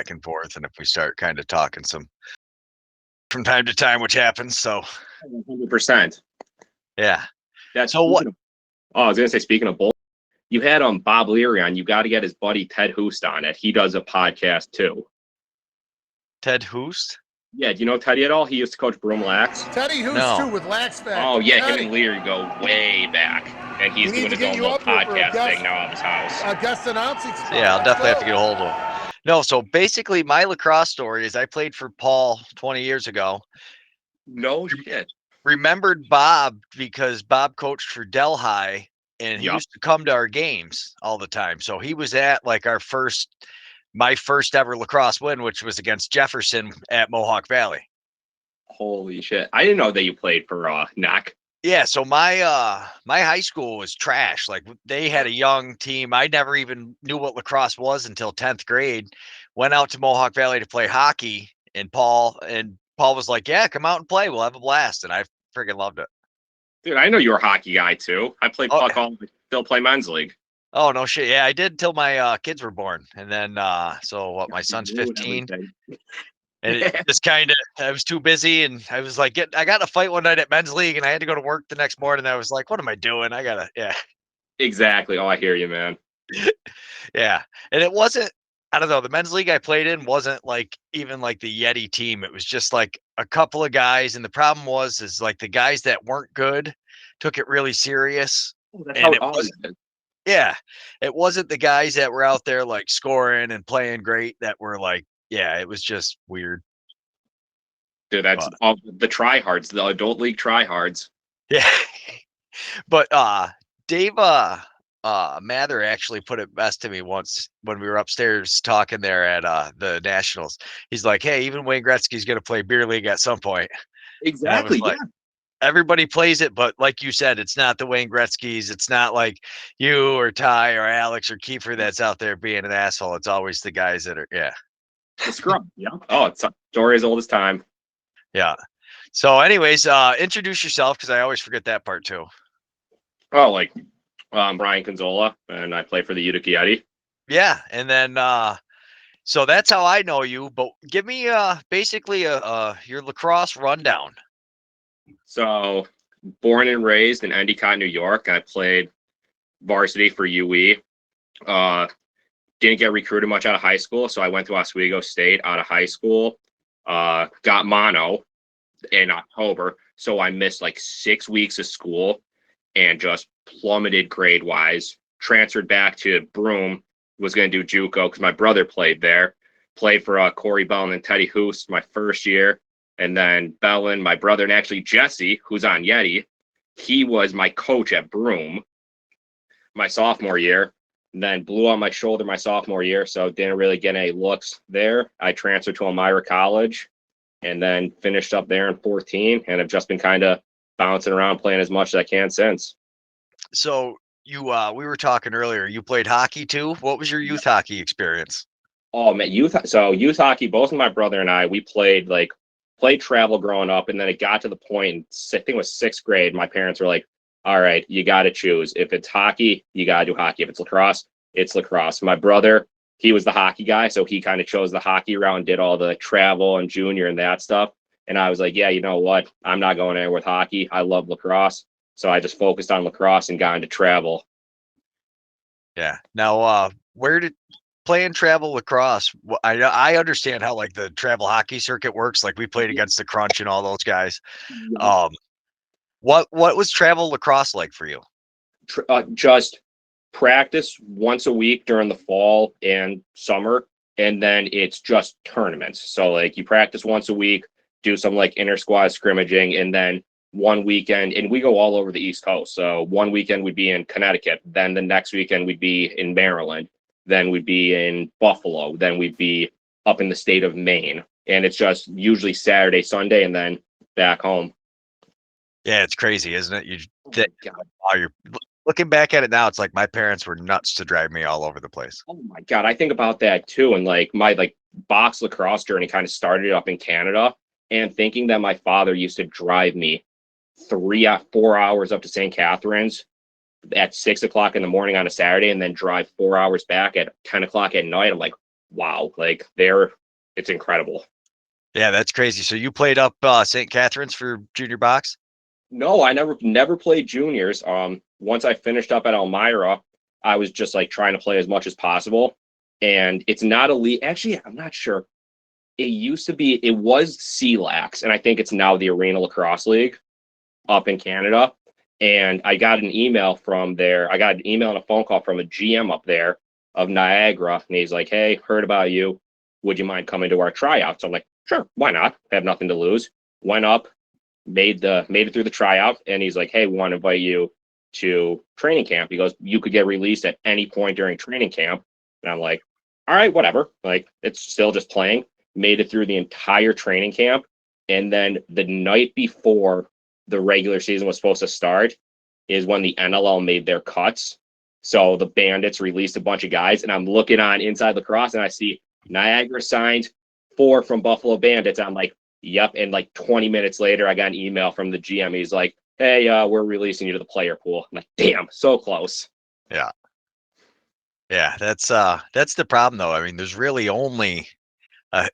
back and forth, and if we start kind of talking some from time to time, which happens. So 100%. Yeah. That's so what? I was gonna say, speaking of bull, you had Bob Leary on. You got to get his buddy Ted Hoost on it. He does a podcast too. Ted Hoost? Yeah, do you know Teddy at all? He used to coach Broom Lax. Teddy Hoost too with Lax Factor. Oh yeah, Teddy. him and Leary go way back, and he's doing his own little podcast thing now at his house. A guest announcing spot. Yeah, I'll definitely have to get a hold of him. No, so basically my lacrosse story is I played for Paul 20 years ago. No shit. Remembered Bob because Bob coached for Delhi, and he used to come to our games all the time. So he was at like my first ever lacrosse win, which was against Jefferson at Mohawk Valley. Holy shit. I didn't know that you played for NAC. Yeah, so my high school was trash. Like they had a young team. I never even knew what lacrosse was until 10th grade. Went out to Mohawk Valley to play hockey, and Paul was like, "Yeah, come out and play. We'll have a blast." And I freaking loved it. Dude, I know you're a hockey guy too. I played puck still play men's league. Oh, no shit. Yeah, I did till my kids were born. And then so what, my son's 15. And it just kind of, I was too busy, and I was like, I got in a fight one night at men's league, and I had to go to work the next morning. I was like, what am I doing? Yeah. Exactly. Oh, I hear you, man. Yeah. And it wasn't, I don't know, the men's league I played in wasn't like even like the Yeti team. It was just like a couple of guys. And the problem is like the guys that weren't good took it really serious. And it wasn't. Yeah. It wasn't the guys that were out there like scoring and playing great that were like, yeah, it was just weird. Dude, that's all the tryhards, the adult league tryhards. Yeah. But Dave Mather actually put it best to me once when we were upstairs talking there at the Nationals. He's like, hey, even Wayne Gretzky's going to play beer league at some point. Exactly. Like, everybody plays it, but like you said, it's not the Wayne Gretzky's. It's not like you or Ty or Alex or Kiefer that's out there being an asshole. It's always the guys that are, The scrum. Yeah. Oh, it's a story as old as time. Yeah. So anyways, introduce yourself, because I always forget that part too. Oh, like Brian Conzola, and I play for the Yeti. Yeah. And then so that's how I know you, but give me basically your lacrosse rundown. So born and raised in Endicott, New York. I played varsity for UE. Didn't get recruited much out of high school, so I went to Oswego State out of high school. Got mono in October, so I missed like 6 weeks of school and just plummeted grade wise. Transferred back to Broome, was going to do JUCO because my brother played there. Played for Corey Bellin and Teddy Hoost my first year, and then Bellin, my brother, and actually Jesse, who's on Yeti, he was my coach at Broome my sophomore year. And then blew on my shoulder my sophomore year, so didn't really get any looks there. I transferred to Elmira College and then finished up there in 14, and have just been kind of bouncing around playing as much as I can since. So you we were talking earlier, you played hockey too. What was your youth hockey experience? Oh man, youth hockey, both of my brother and I, we played travel growing up, and then it got to the point, I think it was 6th grade, my parents were like, all right, you got to choose. If it's hockey, you got to do hockey. If it's lacrosse, it's lacrosse. My brother, he was the hockey guy, so he kind of chose the hockey route and did all the travel and junior and that stuff. And I was like, yeah, you know what? I'm not going anywhere with hockey. I love lacrosse. So I just focused on lacrosse and got into travel. Yeah. Now, where did playing travel lacrosse? I understand how like the travel hockey circuit works. Like we played against the Crunch and all those guys. What was travel lacrosse like for you? Just practice once a week during the fall and summer, and then it's just tournaments. So like you practice once a week, do some like inter squad scrimmaging, and then one weekend, and we go all over the East Coast. So one weekend we'd be in Connecticut, then the next weekend we'd be in Maryland, then we'd be in Buffalo, then we'd be up in the state of Maine, and it's just usually Saturday, Sunday, and then back home. Yeah, it's crazy, isn't it? You're looking back at it now, it's like my parents were nuts to drive me all over the place. Oh my God, I think about that too. And like my box lacrosse journey kind of started up in Canada, and thinking that my father used to drive me 4 hours up to St. Catharines at 6 o'clock in the morning on a Saturday, and then drive 4 hours back at 10 o'clock at night. I'm like, wow, like it's incredible. Yeah, that's crazy. So you played up St. Catharines for junior box? No, I never played juniors. Once I finished up at Elmira, I was just like trying to play as much as possible. And it's not a league. Actually, I'm not sure. It was CLAX, and I think it's now the Arena Lacrosse League up in Canada. And I got an email from there. I got an email and a phone call from a GM up there of Niagara. And he's like, hey, heard about you. Would you mind coming to our tryouts? I'm like, sure, why not? I have nothing to lose. Went up, made it through the tryout, and he's like, hey, we want to invite you to training camp. He goes, you could get released at any point during training camp. And I'm like, all right, whatever. Like, it's still just playing. Made it through the entire training camp. And then the night before the regular season was supposed to start is when the NLL made their cuts. So the Bandits released a bunch of guys, and I'm looking on Inside Lacrosse, and I see Niagara signed 4 from Buffalo Bandits. I'm like, yep. And like 20 minutes later, I got an email from the GM. He's like, hey, we're releasing you to the player pool. I'm like, damn, so close. Yeah. Yeah, that's the problem though. I mean, there's really only I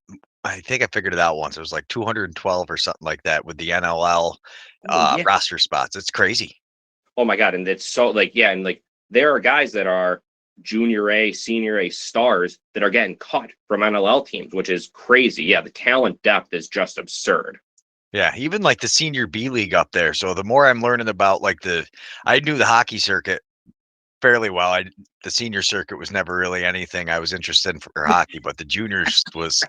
think I figured it out once. It was like 212 or something like that with the NLL Yeah. roster spots. It's crazy. Oh my God. And it's so like, yeah. And like, there are guys that are junior A, senior A stars that are getting cut from NLL teams, which is crazy. Yeah. The talent depth is just absurd. Yeah, even like the senior B league up there. So the more I'm learning about like I knew the hockey circuit fairly well. The senior circuit was never really anything I was interested in for hockey, but the juniors was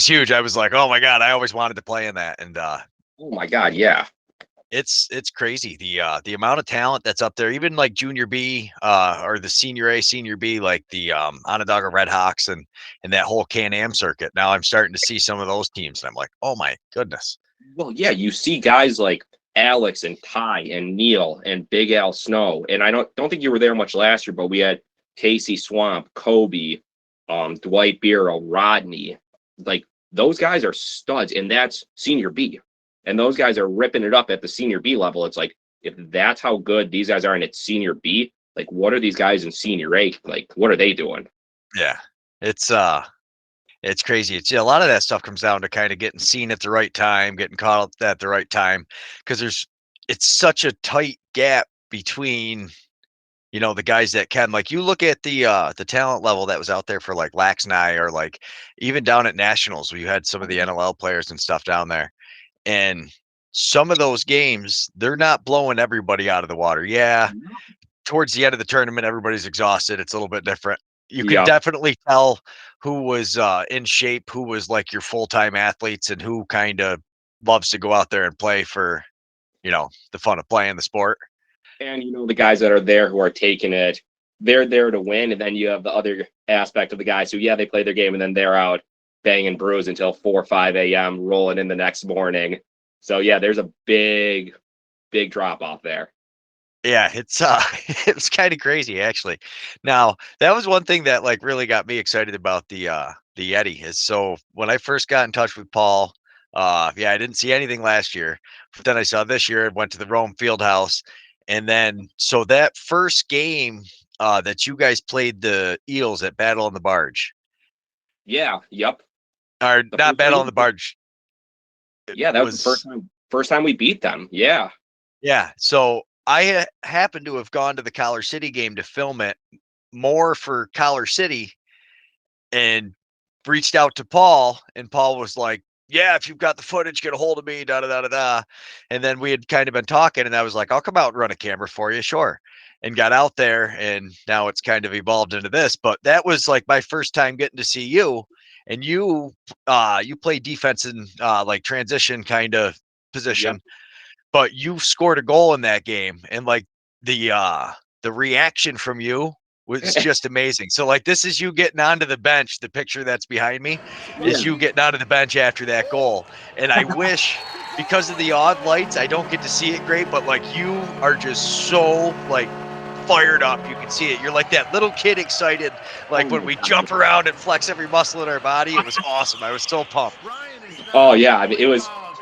huge. I was like, oh my God, I always wanted to play in that. And oh my God, yeah. It's crazy. The amount of talent that's up there, even like junior B, or the senior A, senior B, like the Onondaga Redhawks and that whole Can-Am circuit. Now I'm starting to see some of those teams, and I'm like, oh my goodness. Well, yeah, you see guys like Alex and Ty and Neil and Big Al Snow, and I don't think you were there much last year, but we had Casey Swamp, Kobe, Dwight Biro, Rodney. Like, those guys are studs, and that's senior B. And those guys are ripping it up at the senior B level. It's like, if that's how good these guys are in at senior B, like, what are these guys in senior A? Like, what are they doing? Yeah, it's crazy. It's a lot of that stuff comes down to kind of getting seen at the right time, getting caught up at the right time, because it's such a tight gap between, the guys that can, like, you look at the talent level that was out there for like Lax and I, or like even down at Nationals, we had some of the NLL players and stuff down there. And some of those games, they're not blowing everybody out of the water. Yeah. Towards the end of the tournament, everybody's exhausted. It's a little bit different. You could definitely tell who was in shape, who was like your full-time athletes, and who kind of loves to go out there and play for, the fun of playing the sport. And, the guys that are there who are taking it, they're there to win. And then you have the other aspect of the guys who, they play their game and then they're out banging brews until 4 or 5 a.m. rolling in the next morning. So, yeah, there's a big, big drop off there. Yeah, it's it's kind of crazy actually. Now, that was one thing that like really got me excited about the Yeti is, so when I first got in touch with Paul, I didn't see anything last year, but then I saw this year and went to the Rome Fieldhouse. And then so that first game that you guys played the Eels at Battle on the Barge. Yeah, yep. Or not Battle on the Barge. Yeah, that was the first time we beat them. Yeah. Yeah, so I happened to have gone to the Collar City game to film it more for Collar City, and reached out to Paul, and Paul was like, yeah, if you've got the footage, get a hold of me, da da da da da. And then we had kind of been talking, and I was like, I'll come out and run a camera for you, sure. And got out there, and now it's kind of evolved into this. But that was like my first time getting to see you, and you play defense in like transition kind of position. Yep. But you scored a goal in that game, and like the reaction from you was just amazing. So like, this is you getting onto the bench. The picture that's behind me is you getting onto the bench after that goal. And I wish, because of the odd lights, I don't get to see it great, but like, you are just so like fired up. You can see it. You're like that little kid excited, like when we jump around and flex every muscle in our body. It was awesome. I was so pumped. Oh yeah, I mean,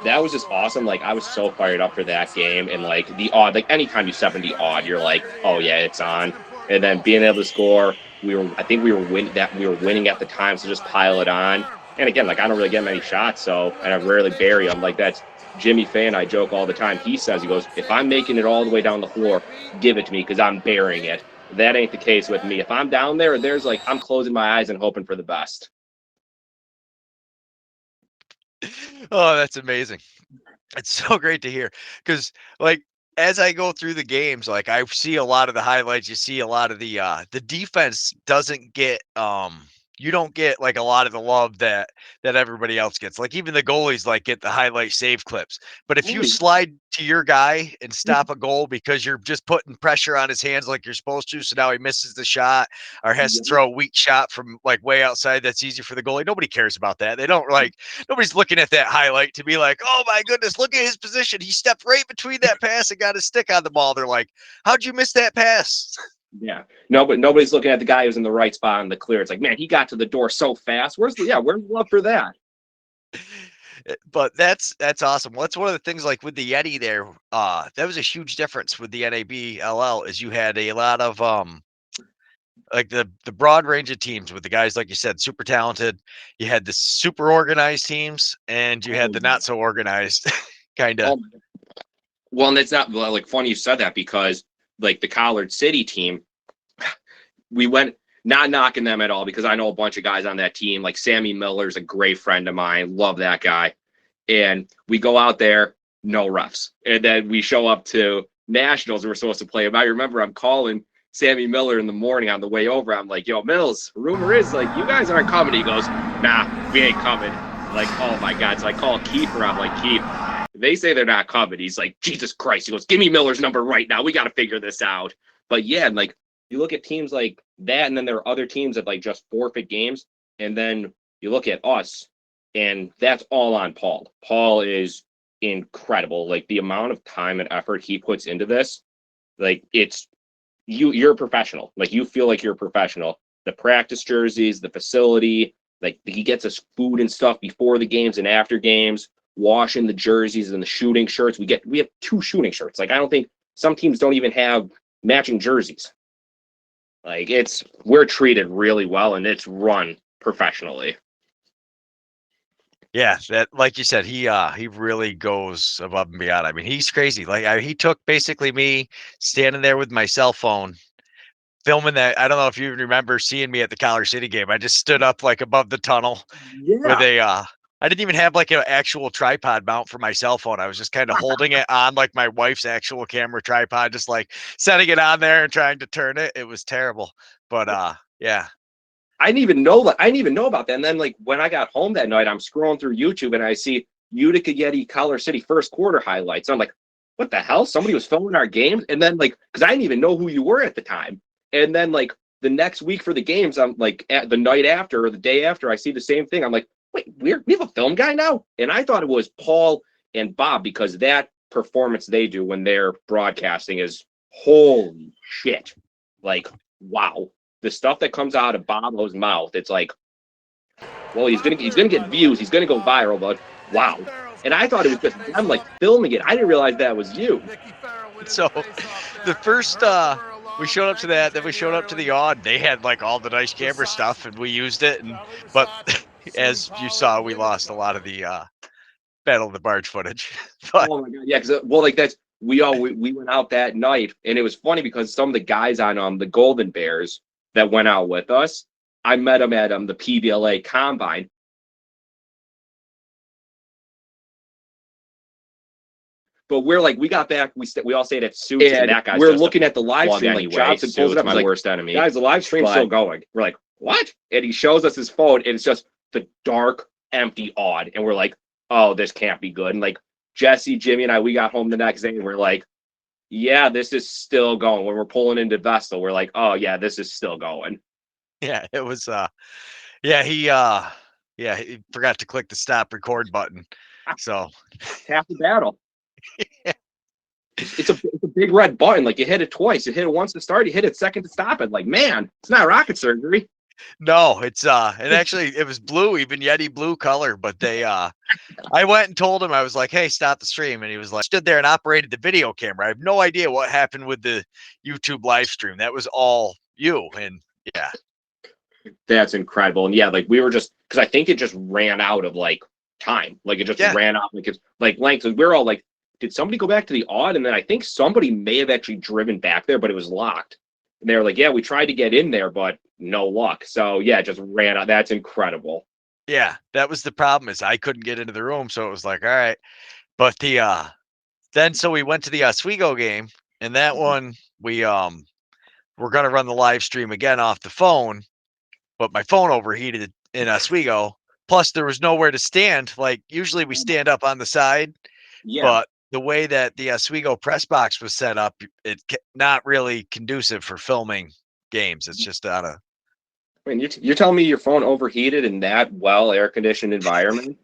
that was just awesome. Like, I was so fired up for that game, and like the odd, like anytime you step in the odd, you're like, oh yeah, it's on. And then being able to score I think we were winning at the time, so just pile it on. And again, like I don't really get many shots, so and I rarely bury them. Like that's Jimmy Fay and I joke all the time. He goes, if I'm making it all the way down the floor, give it to me because I'm burying it. That ain't the case with me. If I'm down there, there's like I'm closing my eyes and hoping for the best. Oh, that's amazing. It's so great to hear because, like, as I go through the games, like I see a lot of the highlights. You see a lot of the defense doesn't get you don't get like a lot of the love that everybody else gets. Like even the goalies like get the highlight save clips. But if you slide to your guy and stop a goal because you're just putting pressure on his hands like you're supposed to, so now he misses the shot or has to throw a weak shot from like way outside, that's easy for the goalie. Nobody cares about that. They don't like nobody's looking at that highlight to be like, oh my goodness, look at his position. He stepped right between that pass and got his stick on the ball. They're like, how'd you miss that pass? Yeah. No, but nobody's looking at the guy who's in the right spot on the clear. It's like, man, he got to the door so fast. Where's the love for that? But that's awesome. Well, that's one of the things like with the Yeti there. That was a huge difference with the NABLL is you had a lot of like the broad range of teams with the guys, like you said, super talented. You had the super organized teams and you had the not so organized kind of. Well, and it's not like funny you said that because like the Collard City team, we went not knocking them at all because I know a bunch of guys on that team. Like Sammy Miller's a great friend of mine. Love that guy. And we go out there, no refs. And then we show up to Nationals and we're supposed to play them. I remember I'm calling Sammy Miller in the morning on the way over. I'm like, yo, Mills, rumor is like you guys aren't coming. He goes, nah, we ain't coming. Like, oh my God. So I call Kiefer. I'm like, Keith, they say they're not coming. He's like, Jesus Christ. He goes, give me Miller's number right now. We got to figure this out. But yeah, like you look at teams like that, and then there are other teams that like just forfeit games. And then you look at us, and that's all on Paul. Paul is incredible. Like the amount of time and effort he puts into this, like it's you're a professional. Like you feel like you're a professional. The practice jerseys, the facility, like he gets us food and stuff before the games and after games, washing the jerseys and the shooting shirts. We have 2 shooting shirts. Like I don't think some teams don't even have matching jerseys. Like we're treated really well and it's run professionally. Yeah, that like you said, he really goes above and beyond. I mean, he's crazy. Like he took basically me standing there with my cell phone, filming that. I don't know if you remember seeing me at the College City game. I just stood up like above the tunnel with a I didn't even have like an actual tripod mount for my cell phone. I was just kind of holding it on like my wife's actual camera tripod, just like setting it on there and trying to turn it. It was terrible. But yeah. I didn't even know about that. And then like when I got home that night, I'm scrolling through YouTube and I see Utica Yeti Collar City first quarter highlights. I'm like, what the hell? Somebody was filming our games. And then like, cause I didn't even know who you were at the time. And then like the next week for the games, I'm like at the night after or the day after, I see the same thing. I'm like, wait, we have a film guy now? And I thought it was Paul and Bob because that performance they do when they're broadcasting is holy shit. Like, wow. The stuff that comes out of Bobo's mouth, it's like, well, he's gonna get views, he's gonna go viral, but wow. And I thought it was just them like filming it. I didn't realize that was you. So the first we showed up to that, then we showed up to the odd. They had like all the nice camera stuff and we used it, but as you saw, we lost a lot of the Battle of the Barge footage. But oh my God, yeah, because well, like that's we went out that night, and it was funny because some of the guys on the Golden Bears that went out with us, I met them at the PBLA Combine. But we're like, we got back, we all stayed at Suits, and that guy's we're looking at the live stream, like Johnson pulls it up, my worst enemy. Guys, the live stream's still going. We're like, what? And he shows us his phone, and it's just the dark, empty odd. And we're like, oh, this can't be good. And like Jesse, Jimmy, and I, we got home the next day, and we're like, yeah, this is still going. When we're pulling into Vestal, we're like, oh yeah, this is still going. Yeah, it was he forgot to click the stop record button. So half the battle. Yeah. It's a big red button. Like you hit it twice. You hit it once to start, you hit it second to stop it. Like, man, it's not rocket surgery. No, it's and actually it was blue, even Yeti blue color, but they I went and told him, I was like, hey, stop the stream. And he was like, stood there and operated the video camera. I have no idea what happened with the YouTube live stream. That was all you. And yeah, That's incredible. And yeah, like we were just because I think it just ran out of like time. Like it just ran out like it's like length. And we're all like, did somebody go back to the odd? And then I think somebody may have actually driven back there, but it was locked. And they were like, yeah, we tried to get in there, but no luck. So yeah, it just ran out. That's incredible. Yeah, that was the problem is I couldn't get into the room, so it was like, all right. But then so we went to the Oswego game, and that one we're gonna run the live stream again off the phone, but my phone overheated in Oswego. Plus, there was nowhere to stand. Like usually we stand up on the side, but the way that the Oswego press box was set up, it's not really conducive for filming games. It's just out of. I mean, you're telling me your phone overheated in that well air conditioned environment?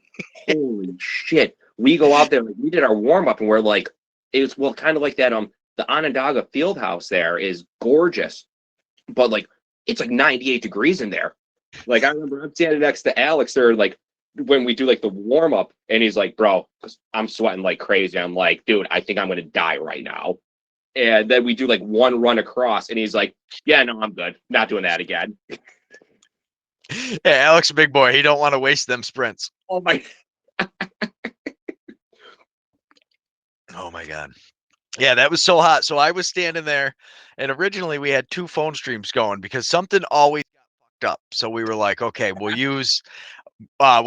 Holy shit! We go out there, like, we did our warm up, and we're like, it's kind of like that. The Onondaga Field House there is gorgeous, but like it's like 98 degrees in there. Like I remember I'm standing next to Alex there, like when we do like the warm up, and he's like, "Bro, I'm sweating like crazy." I'm like, "Dude, I think I'm gonna die right now." And then we do like one run across, and he's like, "Yeah, no, I'm good. Not doing that again." Yeah, Alex, a big boy. He don't want to waste them sprints. Oh my. Oh my God. Yeah, that was so hot. So I was standing there, and originally we had 2 phone streams going because something always got fucked up. So we were like, okay, we'll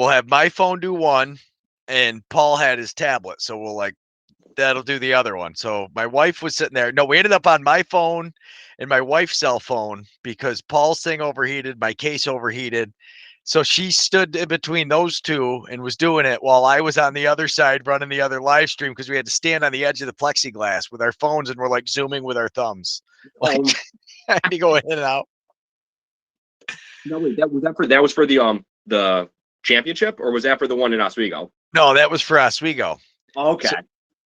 have my phone do one, and Paul had his tablet. So that'll do the other one. So my wife was sitting there. No, we ended up on my phone and my wife's cell phone because Paul's thing overheated, my case overheated. So she stood in between those two and was doing it while I was on the other side running the other live stream because we had to stand on the edge of the plexiglass with our phones and we're like zooming with our thumbs. Like I had to go in and out. No, wait, that was for the championship, or was that for the one in Oswego? No, that was for Oswego. Okay.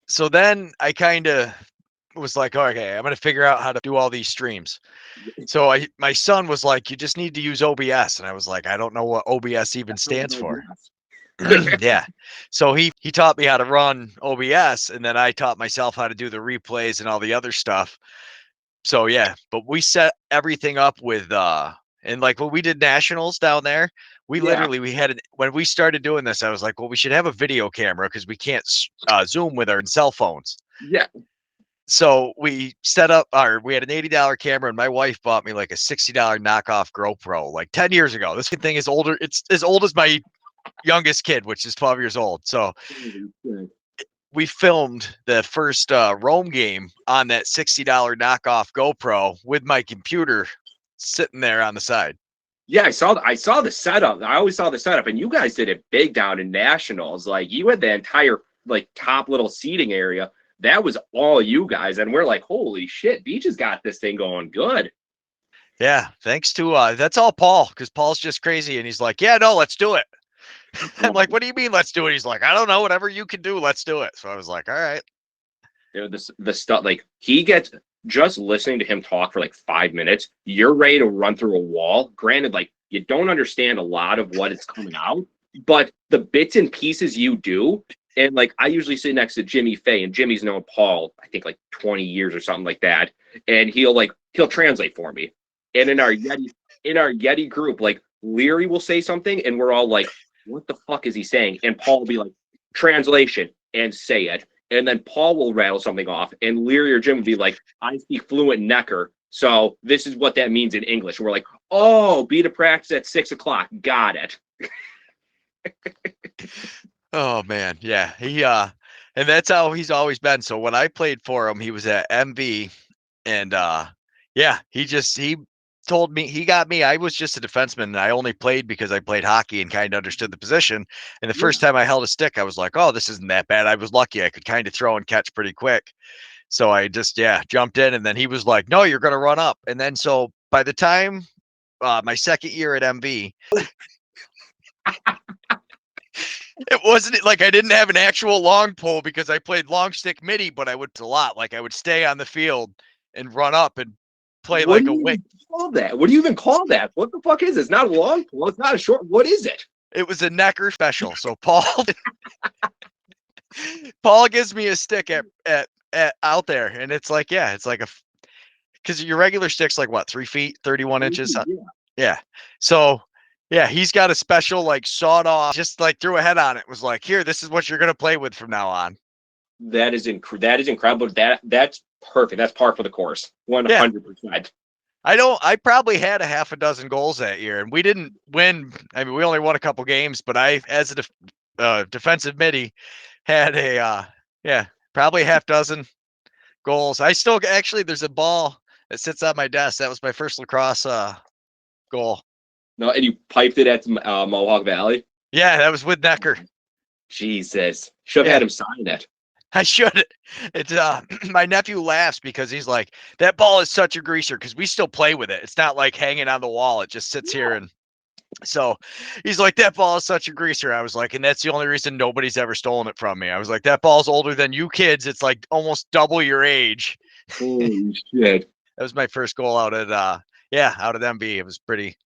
So then I kind of was like, okay, I'm going to figure out how to do all these streams. So my son was like, you just need to use OBS. And I was like, I don't know what OBS even stands for. Yeah. So he taught me how to run OBS, and then I taught myself how to do the replays and all the other stuff. So yeah, but we set everything up with and like when we did nationals down there, we had when we started doing this, I was like, well, we should have a video camera because we can't zoom with our cell phones. Yeah. So we set up we had an $80 camera, and my wife bought me like a $60 knockoff GoPro like 10 years ago. This thing is older. It's as old as my youngest kid, which is 12 years old. So we filmed the first Rome game on that $60 knockoff GoPro with my computer sitting there on the side. Yeah, I saw the setup. I always saw the setup, and you guys did it big down in nationals. Like you had the entire like top little seating area. That was all you guys, and we're like, holy shit, Beach has got this thing going good. Yeah, thanks to that's all Paul, because Paul's just crazy, and he's like, yeah, no, let's do it. I'm like, what do you mean let's do it? He's like, I don't know, whatever you can do, let's do it. So I was like, all right. Dude, the stuff, like he gets, just listening to him talk for like 5 minutes, you're ready to run through a wall. Granted, like you don't understand a lot of what is coming out, but the bits and pieces you do. And like I usually sit next to Jimmy Fay, and Jimmy's known Paul, I think like 20 years or something like that. And he'll translate for me. And in our Yeti group, like Leary will say something and we're all like, what the fuck is he saying? And Paul will be like, translation, and say it. And then Paul will rattle something off, and Leary or Jim will be like, I speak fluent Necker, so this is what that means in English. And we're like, oh, be to practice at 6 o'clock. Got it. Oh man, yeah. He and that's how he's always been. So when I played for him, he was at MV, and yeah, he told me, he got me. I was just a defenseman, and I only played because I played hockey and kind of understood the position. And the first time I held a stick, I was like, oh, this isn't that bad. I was lucky. I could kind of throw and catch pretty quick. So I just jumped in, and then he was like, no, you're gonna run up. And then so by the time my second year at MV, it wasn't like I didn't have an actual long pole because I played long stick midi, but I would a lot. Like I would stay on the field and run up and play like a wing. What do you even call that? What the fuck is it? It's not a long pole. It's not a short. What is it? It was a Necker special. So Paul gives me a stick at out there, and it's like, yeah, it's like because your regular stick's like what, 3 feet, 31 inches. Yeah. So, yeah, he's got a special like sawed off, just like threw a head on it. Was like, here, this is what you're gonna play with from now on. That is incredible. That's perfect. That's par for the course. 100%. I probably had a half a dozen goals that year, and we didn't win. I mean, we only won a couple games, but I, as a defensive midi, had probably a half dozen goals. I still actually, there's a ball that sits on my desk. That was my first lacrosse goal. No, and you piped it at Mohawk Valley. Yeah, that was with Necker. Jesus, should have had him sign it. I should. It's my nephew laughs because he's like, that ball is such a greaser because we still play with it. It's not like hanging on the wall. It just sits here. And so he's like, that ball is such a greaser. I was like, and that's the only reason nobody's ever stolen it from me. I was like, that ball's older than you kids. It's like almost double your age. Holy shit. That was my first goal out at out of MB. It was pretty.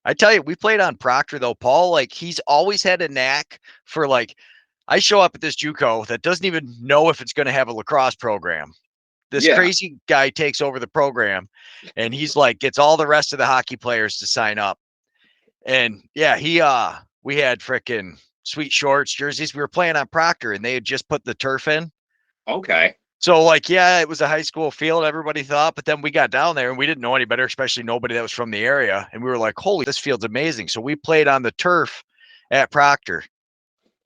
I tell you, we played on Proctor though. Paul, like he's always had a knack for like, I show up at this JUCO that doesn't even know if it's going to have a lacrosse program. This crazy guy takes over the program, and he's like gets all the rest of the hockey players to sign up. And yeah, we had freaking sweet shorts, jerseys. We were playing on Proctor, and they had just put the turf in. Okay. So like, yeah, it was a high school field, everybody thought, but then we got down there and we didn't know any better, especially nobody that was from the area. And we were like, holy, this field's amazing. So we played on the turf at Proctor.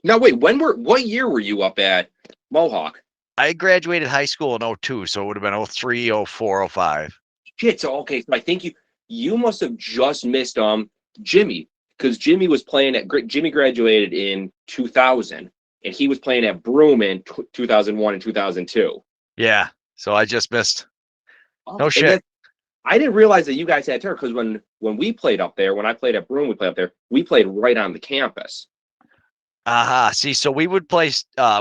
Now, wait, what year were you up at Mohawk? I graduated high school in 02, so it would have been 03, 04, 05. Shit, so okay, so I think you must have just missed Jimmy, because Jimmy graduated in 2000, and he was playing at Broome in 2001 and 2002. Yeah, so I just missed. Oh, no shit. I didn't realize that you guys had turf, because when we played up there, when I played at Broome, we played right on the campus. See, so we would play,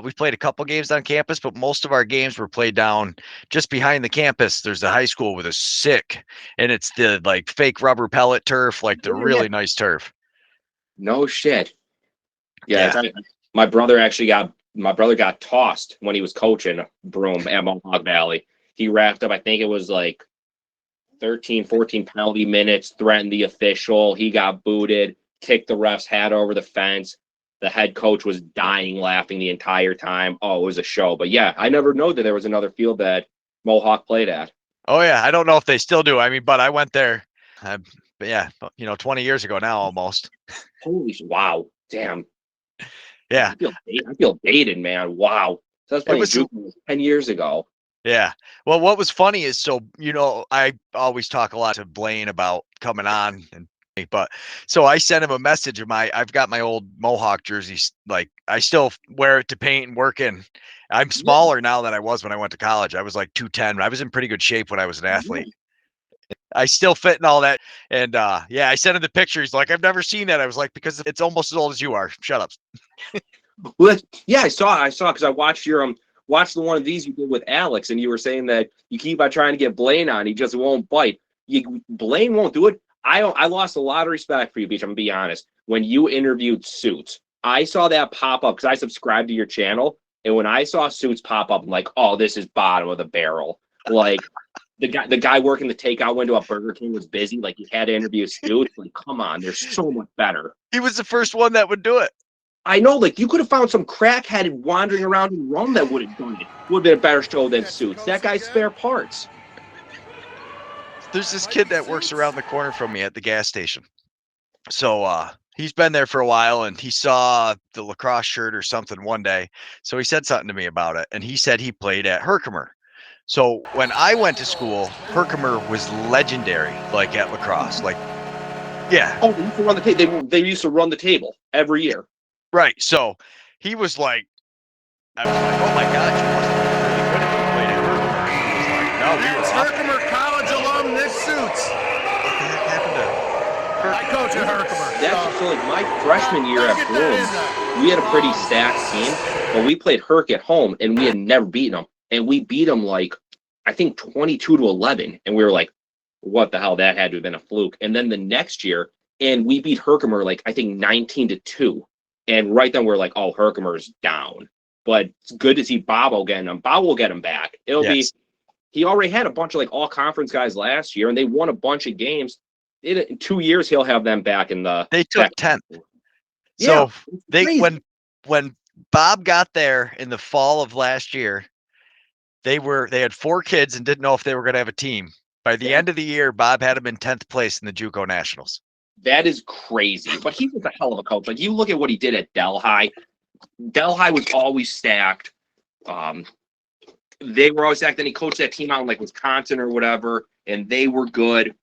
we played a couple games on campus, but most of our games were played down just behind the campus. There's a high school with a sick, and it's the like fake rubber pellet turf, like the really nice turf. No shit. Yeah. My brother got tossed when he was coaching Broome at Mohawk Valley. He wrapped up, I think it was like 13, 14 penalty minutes, threatened the official. He got booted, kicked the ref's hat over the fence. The head coach was dying laughing the entire time. Oh, it was a show. But yeah, I never knew that there was another field that Mohawk played at. Oh yeah, I don't know if they still do. I mean, but I went there. But yeah, 20 years ago now almost. Holy wow, damn. Yeah, I feel dated, man. Wow, so that was playing 10 years ago. Yeah. Well, what was funny is, so I always talk a lot to Blaine about coming on but so I sent him a message of I've got my old Mohawk jerseys. Like I still wear it to paint and work in. I'm smaller now than I was when I went to college. I was like 210. I was in pretty good shape when I was an athlete. I still fit and all that. And I sent him the picture. He's like, I've never seen that. I was like, because it's almost as old as you are. Shut up. Well, yeah, I saw because I watched watched the one of these you did with Alex, and you were saying that you keep on trying to get Blaine on. He just won't bite. Blaine won't do it. I lost a lot of respect for you, Beach. I'm gonna be honest. When you interviewed Suits, I saw that pop up because I subscribed to your channel, and when I saw Suits pop up, I'm like, oh, this is bottom of the barrel. Like the guy working the takeout window at Burger King was busy. Like you had to interview Suits. Like, come on, they're so much better. He was the first one that would do it. I know, like you could have found some crackhead wandering around in Rome that would have done it. Would have been a better show than Suits. That guy's spare parts. There's this kid that works around the corner from me at the gas station. So he's been there for a while, and he saw the lacrosse shirt or something one day. So he said something to me about it, and he said he played at Herkimer. So when I went to school, Herkimer was legendary, like at lacrosse. Like, yeah. Oh, they used to run the table. They used to run the table every year. Right. So he was like, I was like, oh my God, you must have been really good if you played at Herkimer. He was like, no, we were Herkimer College alum Nick Suits. What the heck happened to I coach at Herkimer. That's so like my freshman year at Broome, we had a pretty stacked team, but we played Herc at home, and we had never beaten them. And we beat them like, I think 22-11. And we were like, what the hell? That had to have been a fluke. And then the next year, and we beat Herkimer like, I think 19-2. And right then we're like, oh, Herkimer's down. But it's good to see Bobo getting him. Bob will get him back. He already had a bunch of like all conference guys last year, and they won a bunch of games. in 2 years he'll have them back in the. They took 10th. Yeah, So when Bob got there in the fall of last year, they had 4 kids and didn't know if they were going to have a team. By the end of the year, Bob had them in 10th place in the JUCO Nationals. That is crazy, but he was a hell of a coach. Like, you look at what he did at Delhi. Delhi was always stacked. They were always stacked. Then he coached that team out in like Wisconsin or whatever, and they were good.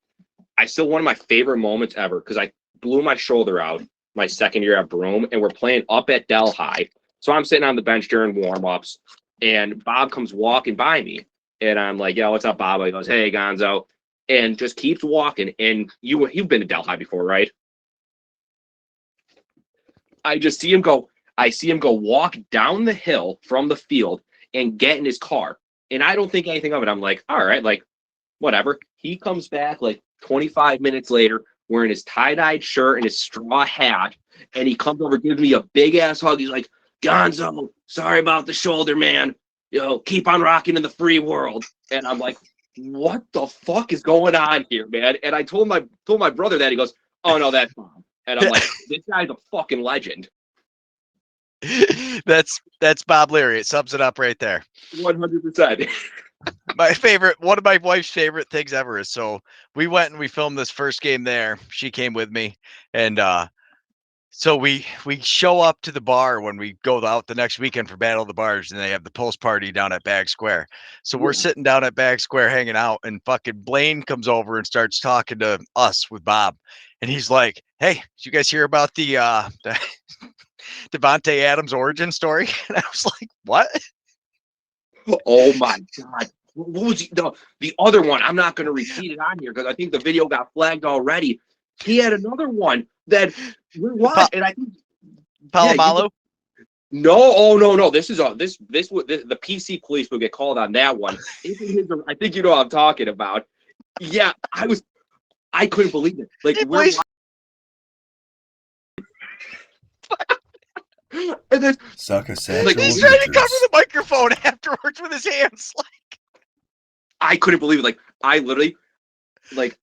One of my favorite moments ever, because I blew my shoulder out my second year at Broome, and we're playing up at Delhi. So I'm sitting on the bench during warm-ups, and Bob comes walking by me, and I'm like, "Yo, what's up, Bob?" He goes, "Hey, Gonzo," and just keeps walking. And you've been to Delhi before, right? I see him go walk down the hill from the field and get in his car. And I don't think anything of it. I'm like, all right, like, whatever. He comes back like 25 minutes later wearing his tie-dyed shirt and his straw hat. And he comes over, gives me a big ass hug. He's like, "Gonzo, sorry about the shoulder, man. Keep on rocking in the free world." And I'm like, what the fuck is going on here, man? And I told my brother that. He goes, "Oh no, that's Bob." And I'm like, this guy's a fucking legend. That's Bob Leary. It sums it up right there. 100%. One of my wife's favorite things ever is, so we went and we filmed this first game there. She came with me, and so we show up to the bar when we go out the next weekend for Battle of the Bars, and they have the post party down at Bag Square. So we're sitting down at Bag Square hanging out, and fucking Blaine comes over and starts talking to us with Bob, and he's like, "Hey, did you guys hear about the Devontae Adams origin story?" And I was like, "What?" Oh my God. What was the other one? I'm not going to repeat it on here because I think the video got flagged already. He had another one that we watched, and I think Palomalu. No. This is the PC police will get called on that one. I think you know what I'm talking about. Yeah, I couldn't believe it. Like, and then Sucker said, like, he's trying to cover the microphone afterwards with his hands. Like, I couldn't believe it. Like, I literally, like,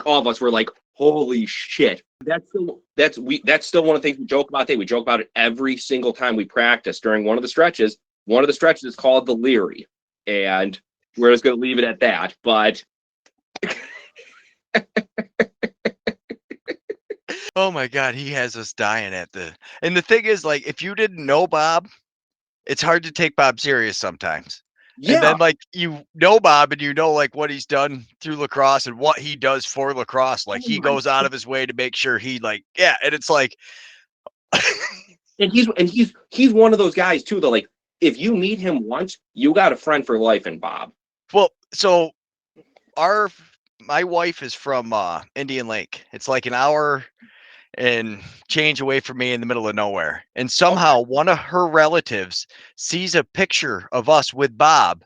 all of us were like, "Holy shit!" That's still one of the things we joke about. We joke about it every single time we practice during one of the stretches. One of the stretches is called the Leary, and we're just going to leave it at that. But oh my God, he has us dying at the. And the thing is, like, if you didn't know Bob, it's hard to take Bob serious sometimes. yeah, And then, like, you know Bob, and you know, like, what he's done through lacrosse and what he does for lacrosse. Like, he goes out of his way to make sure he, like, yeah. And it's like, and he's one of those guys too. That, like, if you meet him once, you got a friend for life in Bob. well, so my wife is from Indian Lake. It's like an hour and change away from me in the middle of nowhere. And somehow one of her relatives sees a picture of us with Bob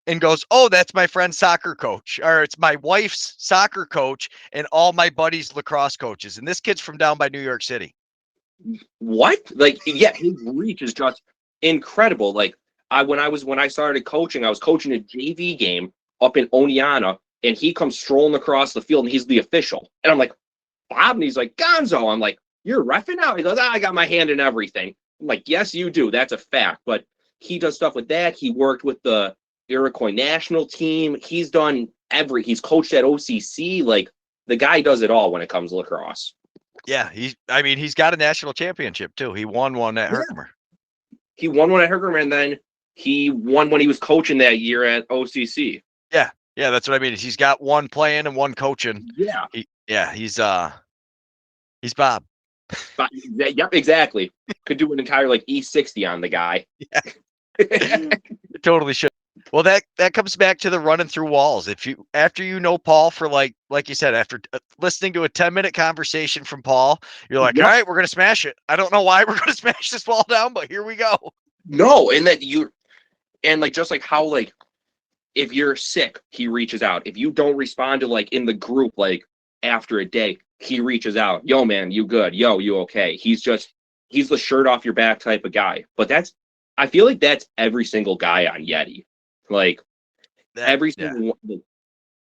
and goes, "Oh, that's my friend's soccer coach," or "It's my wife's soccer coach and all my buddies' lacrosse coaches." And this kid's from down by New York City. What? Like, yeah, his reach is just incredible. Like, when I started coaching, I was coaching a JV game up in Oneonta, and he comes strolling across the field, and he's the official. And I'm like, "Bob," and he's like, "Gonzo." I'm like, "You're reffing now?" He goes, "I got my hand in everything." I'm like, "Yes, you do. That's a fact." But he does stuff with that. He worked with the Iroquois national team. He's coached at OCC. Like, the guy does it all when it comes to lacrosse. Yeah, he's got a national championship too. He won one at Herkimer. He won one at Herkimer, and then he won when he was coaching that year at OCC. Yeah, that's what I mean. He's got one playing and one coaching. Yeah. He's Bob. But, yep, exactly. Could do an entire like E60 on the guy. Yeah. Totally should. Well, that comes back to the running through walls. After you know Paul for like you said, after listening to a 10-minute conversation from Paul, you're like, Yep. All right, we're gonna smash it. I don't know why we're gonna smash this wall down, but here we go. No, and like just like how, like, if you're sick, he reaches out. If you don't respond to, like, in the group, like, after a day, he reaches out. "Yo, man, you good? Yo, you okay?" He's the shirt off your back type of guy. But I feel like that's every single guy on Yeti. Like, every single one.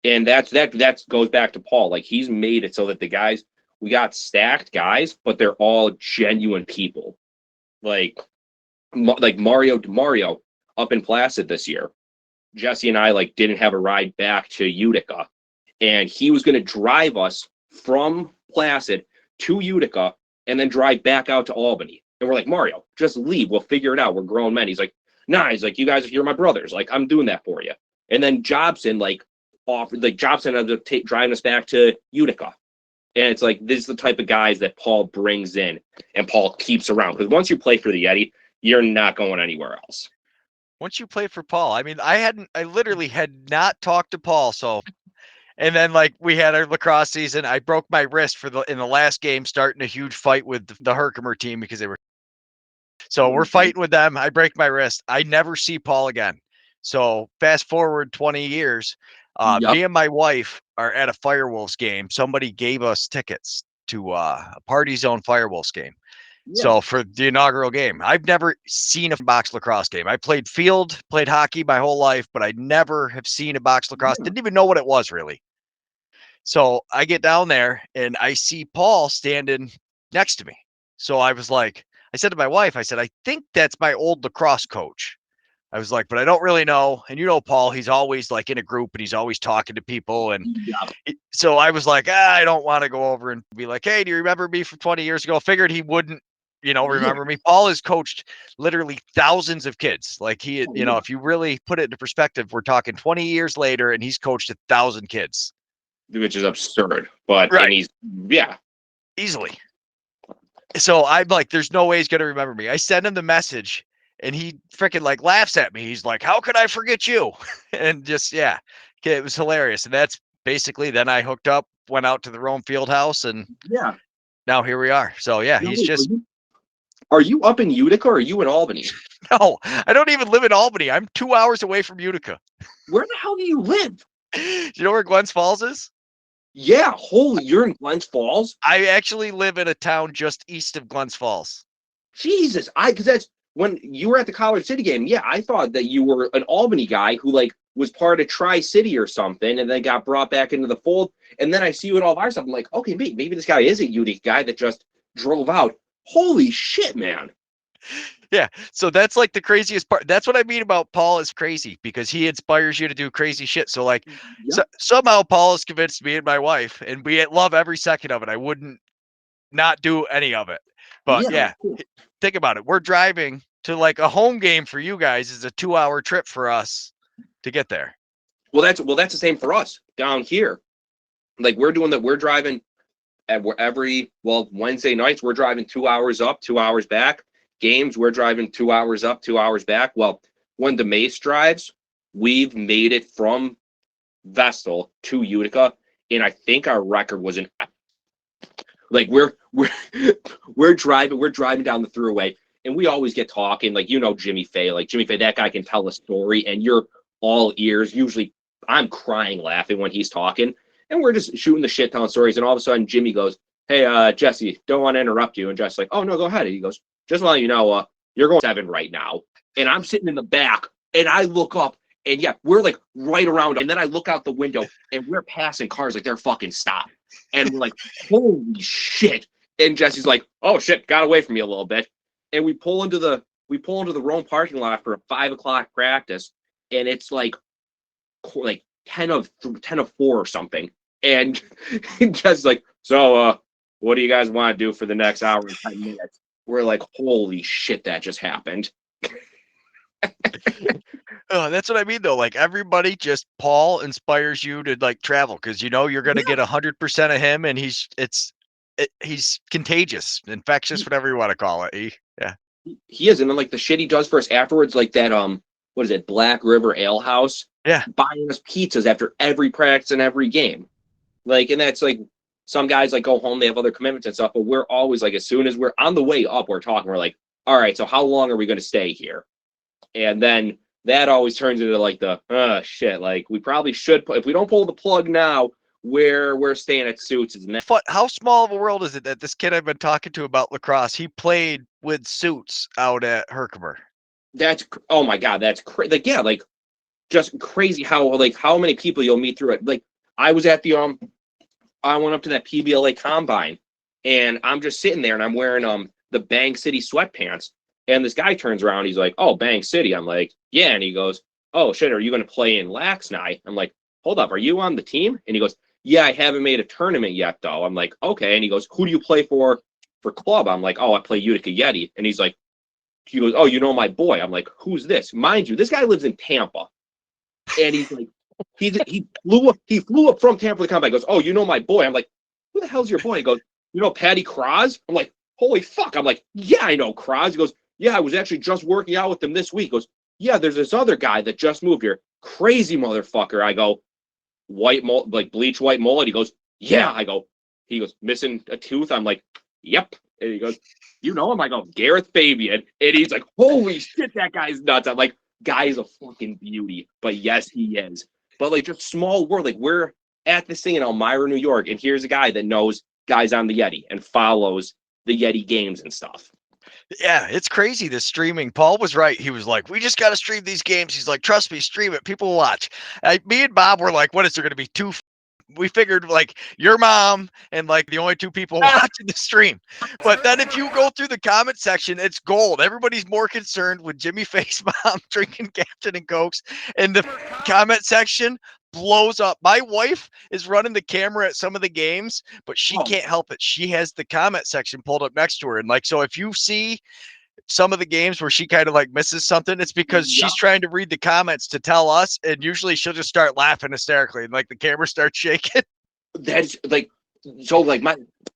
And that goes back to Paul. Like, he's made it so that the guys, we got stacked guys, but they're all genuine people. Like Mario up in Placid this year. Jesse and I like didn't have a ride back to Utica, and he was going to drive us from Placid to Utica and then drive back out to Albany. And we're like, Mario, just leave. We'll figure it out. We're grown men. He's like, nah. He's like, you guys, you're my brothers. Like, I'm doing that for you. And then Jobson Jobson ended up driving us back to Utica. And it's like, this is the type of guys that Paul brings in and Paul keeps around. Because once you play for the Yeti, you're not going anywhere else. Once you play for Paul, I mean, I literally had not talked to Paul. So, and then like we had our lacrosse season. I broke my wrist in the last game, starting a huge fight with the Herkimer team because they were. So we're fighting with them. I break my wrist. I never see Paul again. So fast forward 20 years, me and my wife are at a Firewolves game. Somebody gave us tickets to a Party Zone Firewolves game. Yeah. So for the inaugural game, I've never seen a box lacrosse game. I played hockey my whole life, but I never have seen a box lacrosse. Didn't even know what it was really. So I get down there and I see Paul standing next to me. So I was like, I said to my wife, I said, I think that's my old lacrosse coach. I was like, but I don't really know. And you know, Paul, he's always like in a group and he's always talking to people. And so I was like, I don't want to go over and be like, hey, do you remember me from 20 years ago? Figured he wouldn't, remember me. Paul has coached literally thousands of kids. Like if you really put it into perspective, we're talking 20 years later and he's coached 1,000 kids. Which is absurd, but right. And easily. So I'm like, there's no way he's going to remember me. I send him the message and he freaking like laughs at me. He's like, how could I forget you? And just, it was hilarious. And that's basically, then I hooked up, went out to the Rome Field House and now here we are. So he's just. Are you up in Utica or are you in Albany? No, I don't even live in Albany. I'm 2 hours away from Utica. Where the hell do you live? Do you know where Glens Falls is? Yeah, holy, you're in Glens Falls? I actually live in a town just east of Glens Falls. Jesus, because that's when you were at the College City game. Yeah, I thought that you were an Albany guy who like was part of Tri-City or something and then got brought back into the fold. And then I see you at all of our stuff. I'm like, okay, maybe this guy is a unique guy that just drove out. Holy shit, man. Yeah, so that's like the craziest part. That's what I mean about Paul is crazy because he inspires you to do crazy shit. So like somehow Paul has convinced me and my wife and we love every second of it. I wouldn't not do any of it. But cool. Think about it. We're driving to like a home game for you guys is a 2-hour trip for us to get there. Well, that's the same for us down here. Like we're doing that. We're driving Wednesday nights, we're driving 2 hours up, 2 hours back. Games, we're driving 2 hours up, 2 hours back. Well, when the Mace drives, we've made it from Vestal to Utica, and I think our record was like we're driving down the throughway, and we always get talking, like Jimmy Faye, that guy can tell a story, and you're all ears. Usually, I'm crying laughing when he's talking, and we're just shooting the shit ton stories, and all of a sudden, Jimmy goes, "Hey, Jesse, don't want to interrupt you," and Jesse's like, "Oh no, go ahead." And he goes, just letting you know, you're going 7 right now. And I'm sitting in the back and I look up and we're like right around. And then I look out the window and we're passing cars like they're fucking stopped. And we're like, holy shit. And Jesse's like, oh shit, got away from me a little bit. And we pull into the Rome parking lot for a 5 o'clock practice. And it's like 10 of 4 or something. And Jesse's like, so what do you guys want to do for the next hour and 10 minutes? We're like, holy shit, that just happened. Oh, that's what I mean, though. Like everybody, just Paul inspires you to like travel because you're going to get 100% of him, and he's contagious, infectious, whatever you want to call it. He is, and then like the shit he does for us afterwards, like that what is it, Black River Ale House? Yeah, buying us pizzas after every practice and every game, like, and that's like. Some guys like go home, they have other commitments and stuff, but we're always like, as soon as we're on the way up, we're talking, we're like, all right, so how long are we going to stay here? And then that always turns into like shit, like we probably should, if we don't pull the plug now, we're staying at Suits. How small of a world is it that this kid I've been talking to about lacrosse, he played with Suits out at Herkimer? Oh my God, that's crazy. Like, just crazy how many people you'll meet through it. Like, I was at the I went up to that PBLA combine, and I'm just sitting there, and I'm wearing the Bang City sweatpants, and this guy turns around, he's like, "Oh, Bang City." I'm like, "Yeah," and he goes, "Oh shit, are you going to play in Lax night?" I'm like, "Hold up, are you on the team?" And he goes, "Yeah, I haven't made a tournament yet though." I'm like, "Okay," and he goes, "Who do you play for club?" I'm like, "Oh, I play Utica Yeti," and he goes, "Oh, you know my boy." I'm like, "Who's this?" Mind you, this guy lives in Tampa, and he's like, he flew up from Tampa to the combine. He goes, "Oh, you know my boy." I'm like, "Who the hell's your boy?" He goes, "You know Patty Cross?" I'm like, "Holy fuck." I'm like, "Yeah, I know Cross." He goes, "Yeah, I was actually just working out with him this week." He goes, "Yeah, there's this other guy that just moved here. Crazy motherfucker." I go, "White mullet, like bleach white mullet?" He goes, "Yeah." He goes, "Missing a tooth?" I'm like, "Yep." And he goes, "You know him?" I go, "Gareth Fabian." And he's like, "Holy shit, that guy's nuts." I'm like, "Guy is a fucking beauty." But yes, he is. But like, just small world. Like, we're at this thing in Elmira, New York, and here's a guy that knows guys on the Yeti and follows the Yeti games and stuff. Yeah, it's crazy, this streaming. Paul was right. He was like, we just got to stream these games. He's like, trust me, stream it. People will watch. Me and Bob were like, what is there going to be? We figured like your mom and like the only two people watching the stream. But then if you go through the comment section, it's gold. Everybody's more concerned with Jimmy Face Mom drinking Captain and Cokes. And the comment section blows up. My wife is running the camera at some of the games, but she can't help it. She has the comment section pulled up next to her. And like, so if you see some of the games where she kind of like misses something, it's because she's trying to read the comments to tell us, and usually she'll just start laughing hysterically and like the camera starts shaking. That's like, so like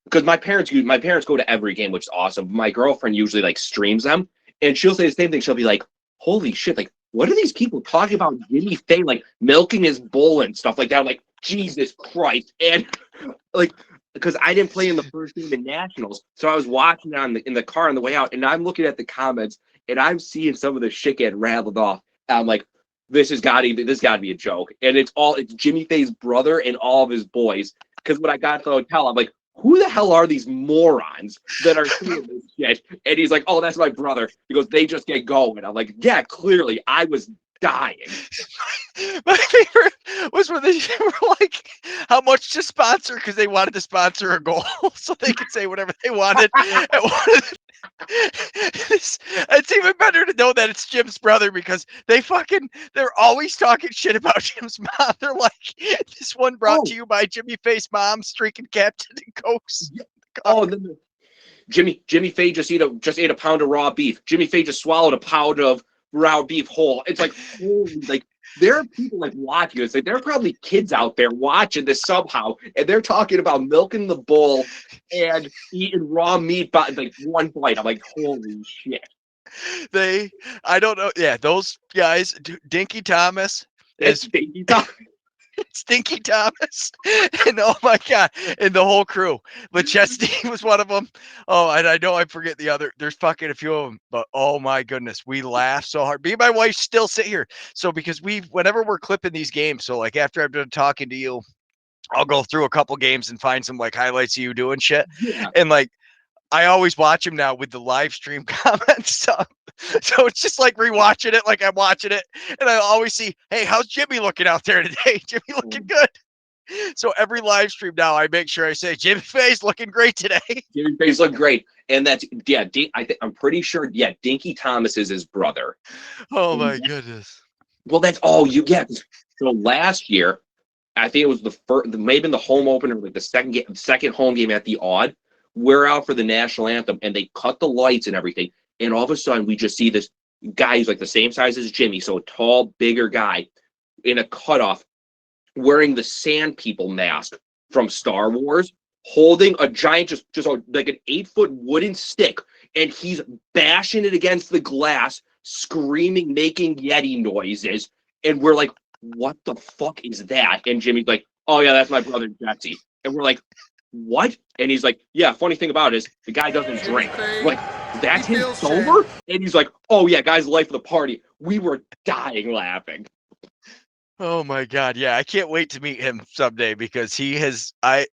because my parents go to every game, which is awesome. My girlfriend usually like streams them, and she'll say the same thing. She'll be like, "Holy shit, like what are these people talking about Jimmy Faye like milking his bull and stuff like that?" I'm like, Jesus Christ. And like, because I didn't play in the first game in nationals, so I was watching it in the car on the way out, and I'm looking at the comments, and I'm seeing some of the shit get rattled off. And I'm like, this got to be a joke. And it's Jimmy Faye's brother and all of his boys. Because when I got to the hotel, I'm like, who the hell are these morons that are seeing this shit? And he's like, "Oh, that's my brother." He goes, "They just get going." I'm like, "Yeah, clearly I was dying." My favorite was when they were like, how much to sponsor, because they wanted to sponsor a goal so they could say whatever they wanted. It's even better to know that it's Jim's brother, because they're always talking shit about Jim's mom. They're like, this one brought to you by Jimmy Face Mom streaking Captain and Cokes. Oh, Jimmy Faye just ate a pound of raw beef. Jimmy Faye just swallowed a pound of raw beef whole. It's like, holy, like, there are people like watching this. Like, there are probably kids out there watching this somehow, and they're talking about milking the bull and eating raw meat by like one bite. I'm like, holy shit. I don't know. Yeah, those guys, Dinky Thomas is Dinky Thomas. Stinky Thomas, and oh my god, and the whole crew. Lechesty was one of them. Oh, and I know I forget the other. There's fucking a few of them, but oh my goodness, we laugh so hard. Me and my wife still sit here. So because whenever we're clipping these games, so like after I'm done talking to you, I'll go through a couple games and find some like highlights of you doing shit, and like I always watch them now with the live stream comments. So it's just like rewatching it, like I'm watching it, and I always see, hey, how's Jimmy looking out there today? Jimmy looking good. So every live stream now, I make sure I say Jimmy Faye's looking great today. Jimmy Faye's look great, and that's I'm pretty sure. Yeah, Dinky Thomas is his brother. Oh my goodness. Well, that's all you get. So last year, I think it was maybe the home opener, like the second home game at the Odd. We're out for the national anthem, and they cut the lights and everything. And all of a sudden, we just see this guy who's like the same size as Jimmy, so a tall, bigger guy in a cutoff, wearing the Sand People mask from Star Wars, holding a giant, just like an 8-foot wooden stick, and he's bashing it against the glass, screaming, making Yeti noises. And we're like, what the fuck is that? And Jimmy's like, "Oh yeah, that's my brother Jesse." And we're like, what? And he's like, "Yeah, funny thing about it is the guy doesn't drink." Like, that's him sober? And he's like, "Oh yeah, guy's the life of the party." We were dying laughing. Oh my god, yeah, I can't wait to meet him someday, because I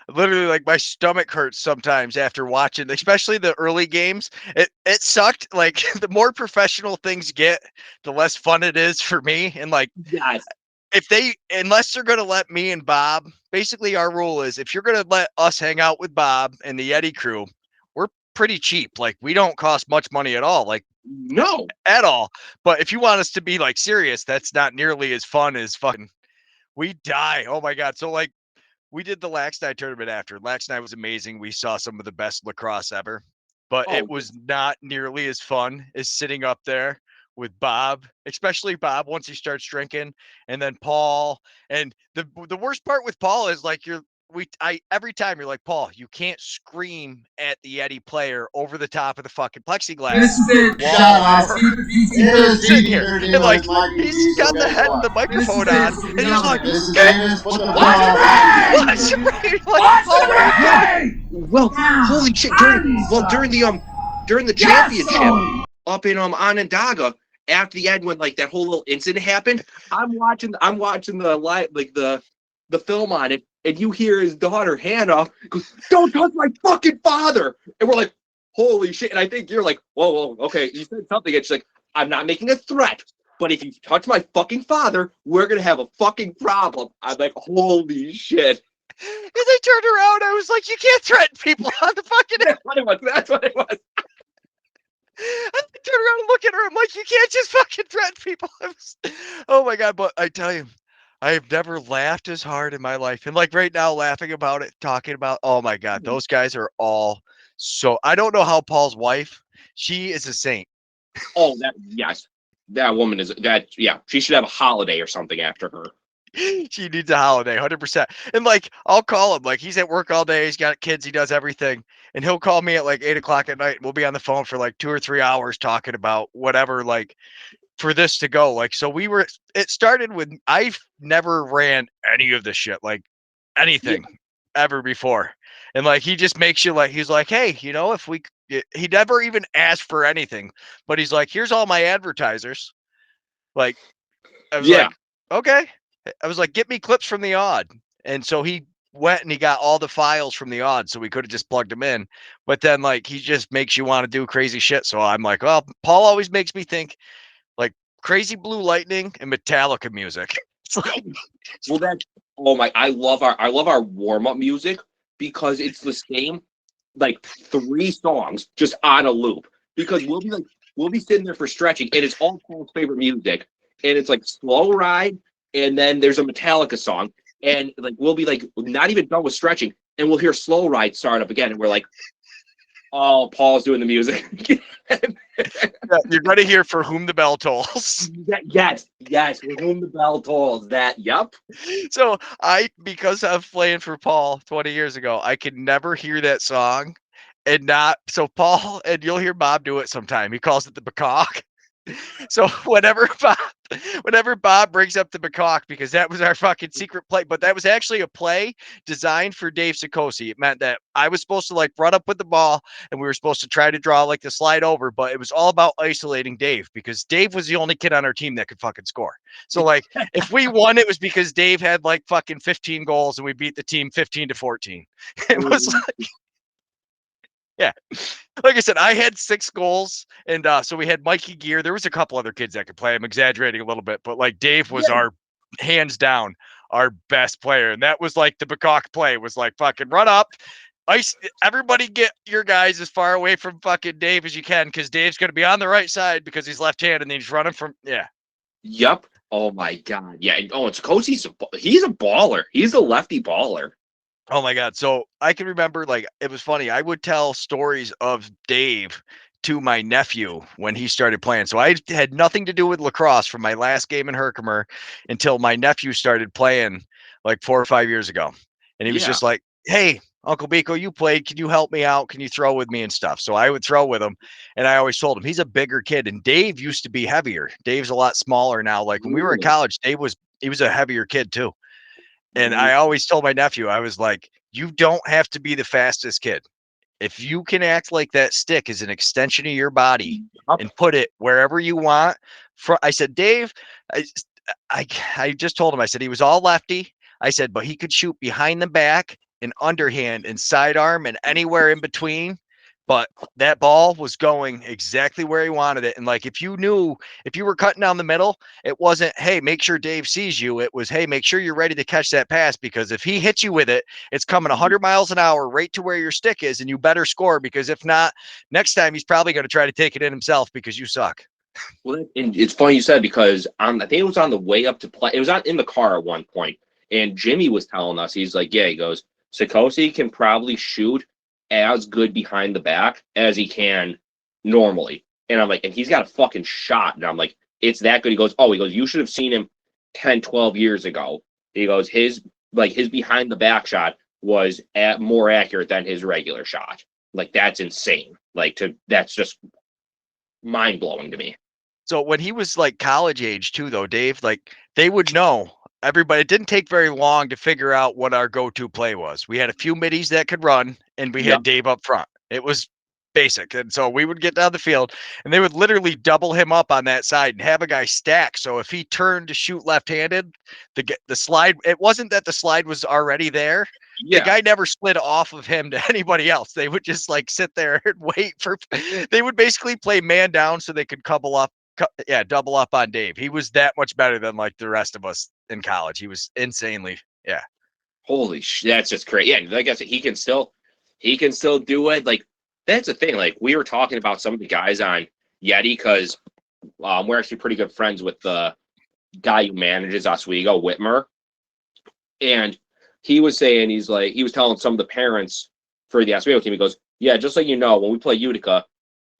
literally, like, my stomach hurts sometimes after watching, especially the early games. It sucked. Like, the more professional things get, the less fun it is for me. And like, Yes. unless they're going to let me and Bob, basically our rule is if you're going to let us hang out with Bob and the Yeti crew, we're pretty cheap. Like we don't cost much money at all. Like No. at all. But if you want us to be like serious, that's not nearly as fun as fucking we die. Oh my God. So like we did the Lax Night tournament after. Lax Night was amazing. We saw some of the best lacrosse ever, but it Oh, was not nearly as fun as sitting up there with Bob, especially Bob once he starts drinking, and then Paul. And the worst part with Paul is like every time you're like, Paul, you can't scream at the Yeti player over the top of the fucking plexiglass. He's sitting here and like he's got the head the microphone on and he's like, what's your brain? Like, well, holy shit! During the championship up in Onondaga, after the end when like that whole little incident happened, I'm watching the live like the film on it, and you hear his daughter Hannah goes, "Don't touch my fucking father," and we're like, "Holy shit!" And I think you're like, "Whoa, okay." You said something, and she's like, "I'm not making a threat, but if you touch my fucking father, we're gonna have a fucking problem." I'm like, "Holy shit!" And they turned around. I was like, you can't threaten people on the fucking. That's what it was. That's what it was. I turned around and look at her. I'm like, you can't just fucking threaten people. Oh my God. But I tell you, I have never laughed as hard in my life. And like right now, laughing about it, talking about, oh my God, those guys are all so. I don't know how Paul's wife, she is a saint. Oh, yes. That woman is that. Yeah, she should have a holiday or something after her. She needs a holiday, 100%. And like, I'll call him. Like, he's at work all day. He's got kids. He does everything. And he'll call me at like 8 o'clock at night. And we'll be on the phone for like 2 or 3 hours talking about whatever, like for this to go. Like, so it started with, I've never ran any of this shit, like anything ever before. And like, he just makes you like, he's like, hey, he never even asked for anything, but he's like, here's all my advertisers. Like, I was like, okay. I was like, get me clips from the odd. And so he went and he got all the files from the odd. So we could have just plugged them in. But then like he just makes you want to do crazy shit. So I'm like, well, Paul always makes me think like Crazy Blue Lightning and Metallica music. It's like, well, I love our warm-up music because it's the same like 3 songs just on a loop. Because we'll be sitting there for stretching and it's all Paul's favorite music. And it's like Slow Ride. And then there's a Metallica song, and like we'll be like not even done with stretching, and we'll hear Slow Ride start up again, and we're like, "Oh, Paul's doing the music." You're going to hear For Whom the Bell Tolls. Yes, For Whom the Bell Tolls. Yep. So because of playing for Paul 20 years ago, I could never hear that song and not. So Paul, and you'll hear Bob do it sometime. He calls it the Bacock. So whenever Bob brings up the Bacock, because that was our fucking secret play, but that was actually a play designed for Dave Sikosi. It meant that I was supposed to like run up with the ball and we were supposed to try to draw like the slide over, but it was all about isolating Dave because Dave was the only kid on our team that could fucking score. So like if we won, it was because Dave had like fucking 15 goals and we beat the team 15-14. It was like, yeah. Like I said, I had 6 goals, and so we had Mikey Gear. There was a couple other kids that could play. I'm exaggerating a little bit, but like Dave was our hands down our best player, and that was like the Bacock play was like fucking run up, everybody get your guys as far away from fucking Dave as you can because Dave's going to be on the right side because he's left-handed and he's running from Yep. Oh my God. Yeah. Oh, it's Cozy's he's a baller. He's a lefty baller. Oh my God. So I can remember like it was funny. I would tell stories of Dave to my nephew when he started playing. So I had nothing to do with lacrosse from my last game in Herkimer until my nephew started playing like 4 or 5 years ago. And he was just like, hey, Uncle Biko, you played. Can you help me out? Can you throw with me and stuff? So I would throw with him. And I always told him he's a bigger kid. And Dave used to be heavier. Dave's a lot smaller now. Like when we were in college, he was a heavier kid too. And I always told my nephew, I was like, you don't have to be the fastest kid. If you can act like that stick is an extension of your body and put it wherever you want. I said, Dave, I just told him, I said, he was all lefty. I said, but he could shoot behind the back and underhand and sidearm and anywhere in between but that ball was going exactly where he wanted it. And like, if you were cutting down the middle, it wasn't, hey, make sure Dave sees you. It was, hey, make sure you're ready to catch that pass, because if he hits you with it, it's coming 100 miles an hour right to where your stick is, and you better score, because if not, next time he's probably going to try to take it in himself because you suck. Well, and it's funny you said, because I think it was on the way up to play. It was in the car at one point, and Jimmy was telling us, he's like, yeah, he goes, Sikosi can probably shoot as good behind the back as he can normally. And I'm like, and he's got a fucking shot. And I'm like, it's that good. He goes, you should have seen him 10, 12 years ago. He goes, his behind the back shot was more accurate than his regular shot. Like, that's insane. That's just mind blowing to me. So when he was like college age too, though, Dave, like they would know. Everybody, it didn't take very long to figure out what our go-to play was. We had a few middies that could run, and we had Dave up front. It was basic. And so we would get down the field, and they would literally double him up on that side and have a guy stack. So if he turned to shoot left-handed, the slide, it wasn't that the slide was already there. Yeah. The guy never slid off of him to anybody else. They would just like sit there and wait for, they would basically play man down so they could double up on Dave. He was that much better than like the rest of us in college. He was insanely, holy shit, that's just crazy. Yeah, like I said, he can still do it. Like, that's the thing. Like, we were talking about some of the guys on Yeti, because we're actually pretty good friends with the guy who manages Oswego, Whitmer, and he was saying, he was telling some of the parents for the Oswego team, he goes, yeah, just so you know, when we play Utica,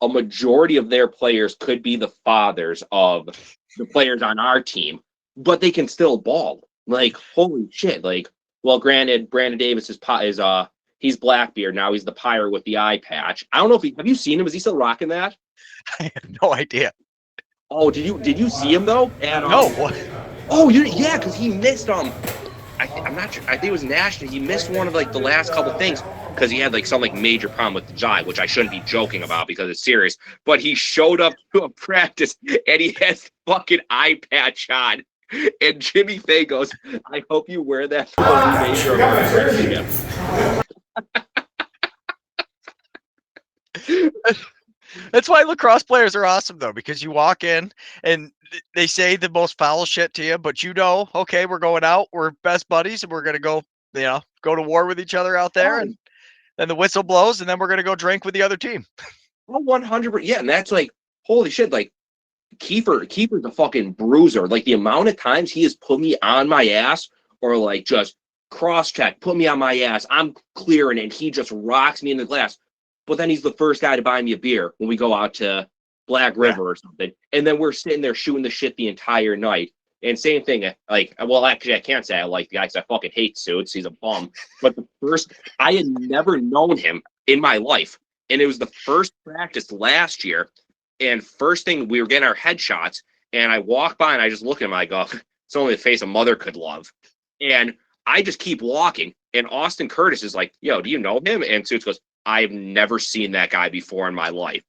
a majority of their players could be the fathers of the players on our team, but they can still ball. Like, holy shit. Like, well, granted, Brandon Davis is he's Blackbeard now. He's the pirate with the eye patch. I don't know if have you seen him? Is he still rocking that? I have no idea. Oh, did you see him though? No. What? Oh, yeah, because he missed I'm not sure. I think it was National. He missed one of like the last couple things because he had like some like major problem with the jive, which I shouldn't be joking about because it's serious. But he showed up to a practice and he has fucking eye patch on. And Jimmy Faye goes, I hope you wear that for the remainder of our. That's why lacrosse players are awesome, though, because you walk in and they say the most foul shit to you, but okay, we're going out, we're best buddies, and we're gonna go to war with each other out there, and then the whistle blows, and then we're gonna go drink with the other team. Oh, 100%. Yeah, and that's like, holy shit, like Kiefer's a fucking bruiser. Like, the amount of times he has put me on my ass or like just cross check, put me on my ass, I'm clearing, and he just rocks me in the glass. But then he's the first guy to buy me a beer when we go out to Black River or something. And then we're sitting there shooting the shit the entire night. And same thing, like, well, actually, I can't say I like the guy because I fucking hate Suits. He's a bum. But I had never known him in my life. And it was the first practice last year. And first thing, we were getting our headshots. And I walk by and I just look at him. I go, it's only the face a mother could love. And I just keep walking. And Austin Curtis is like, yo, do you know him? And Suits goes, I've never seen that guy before in my life.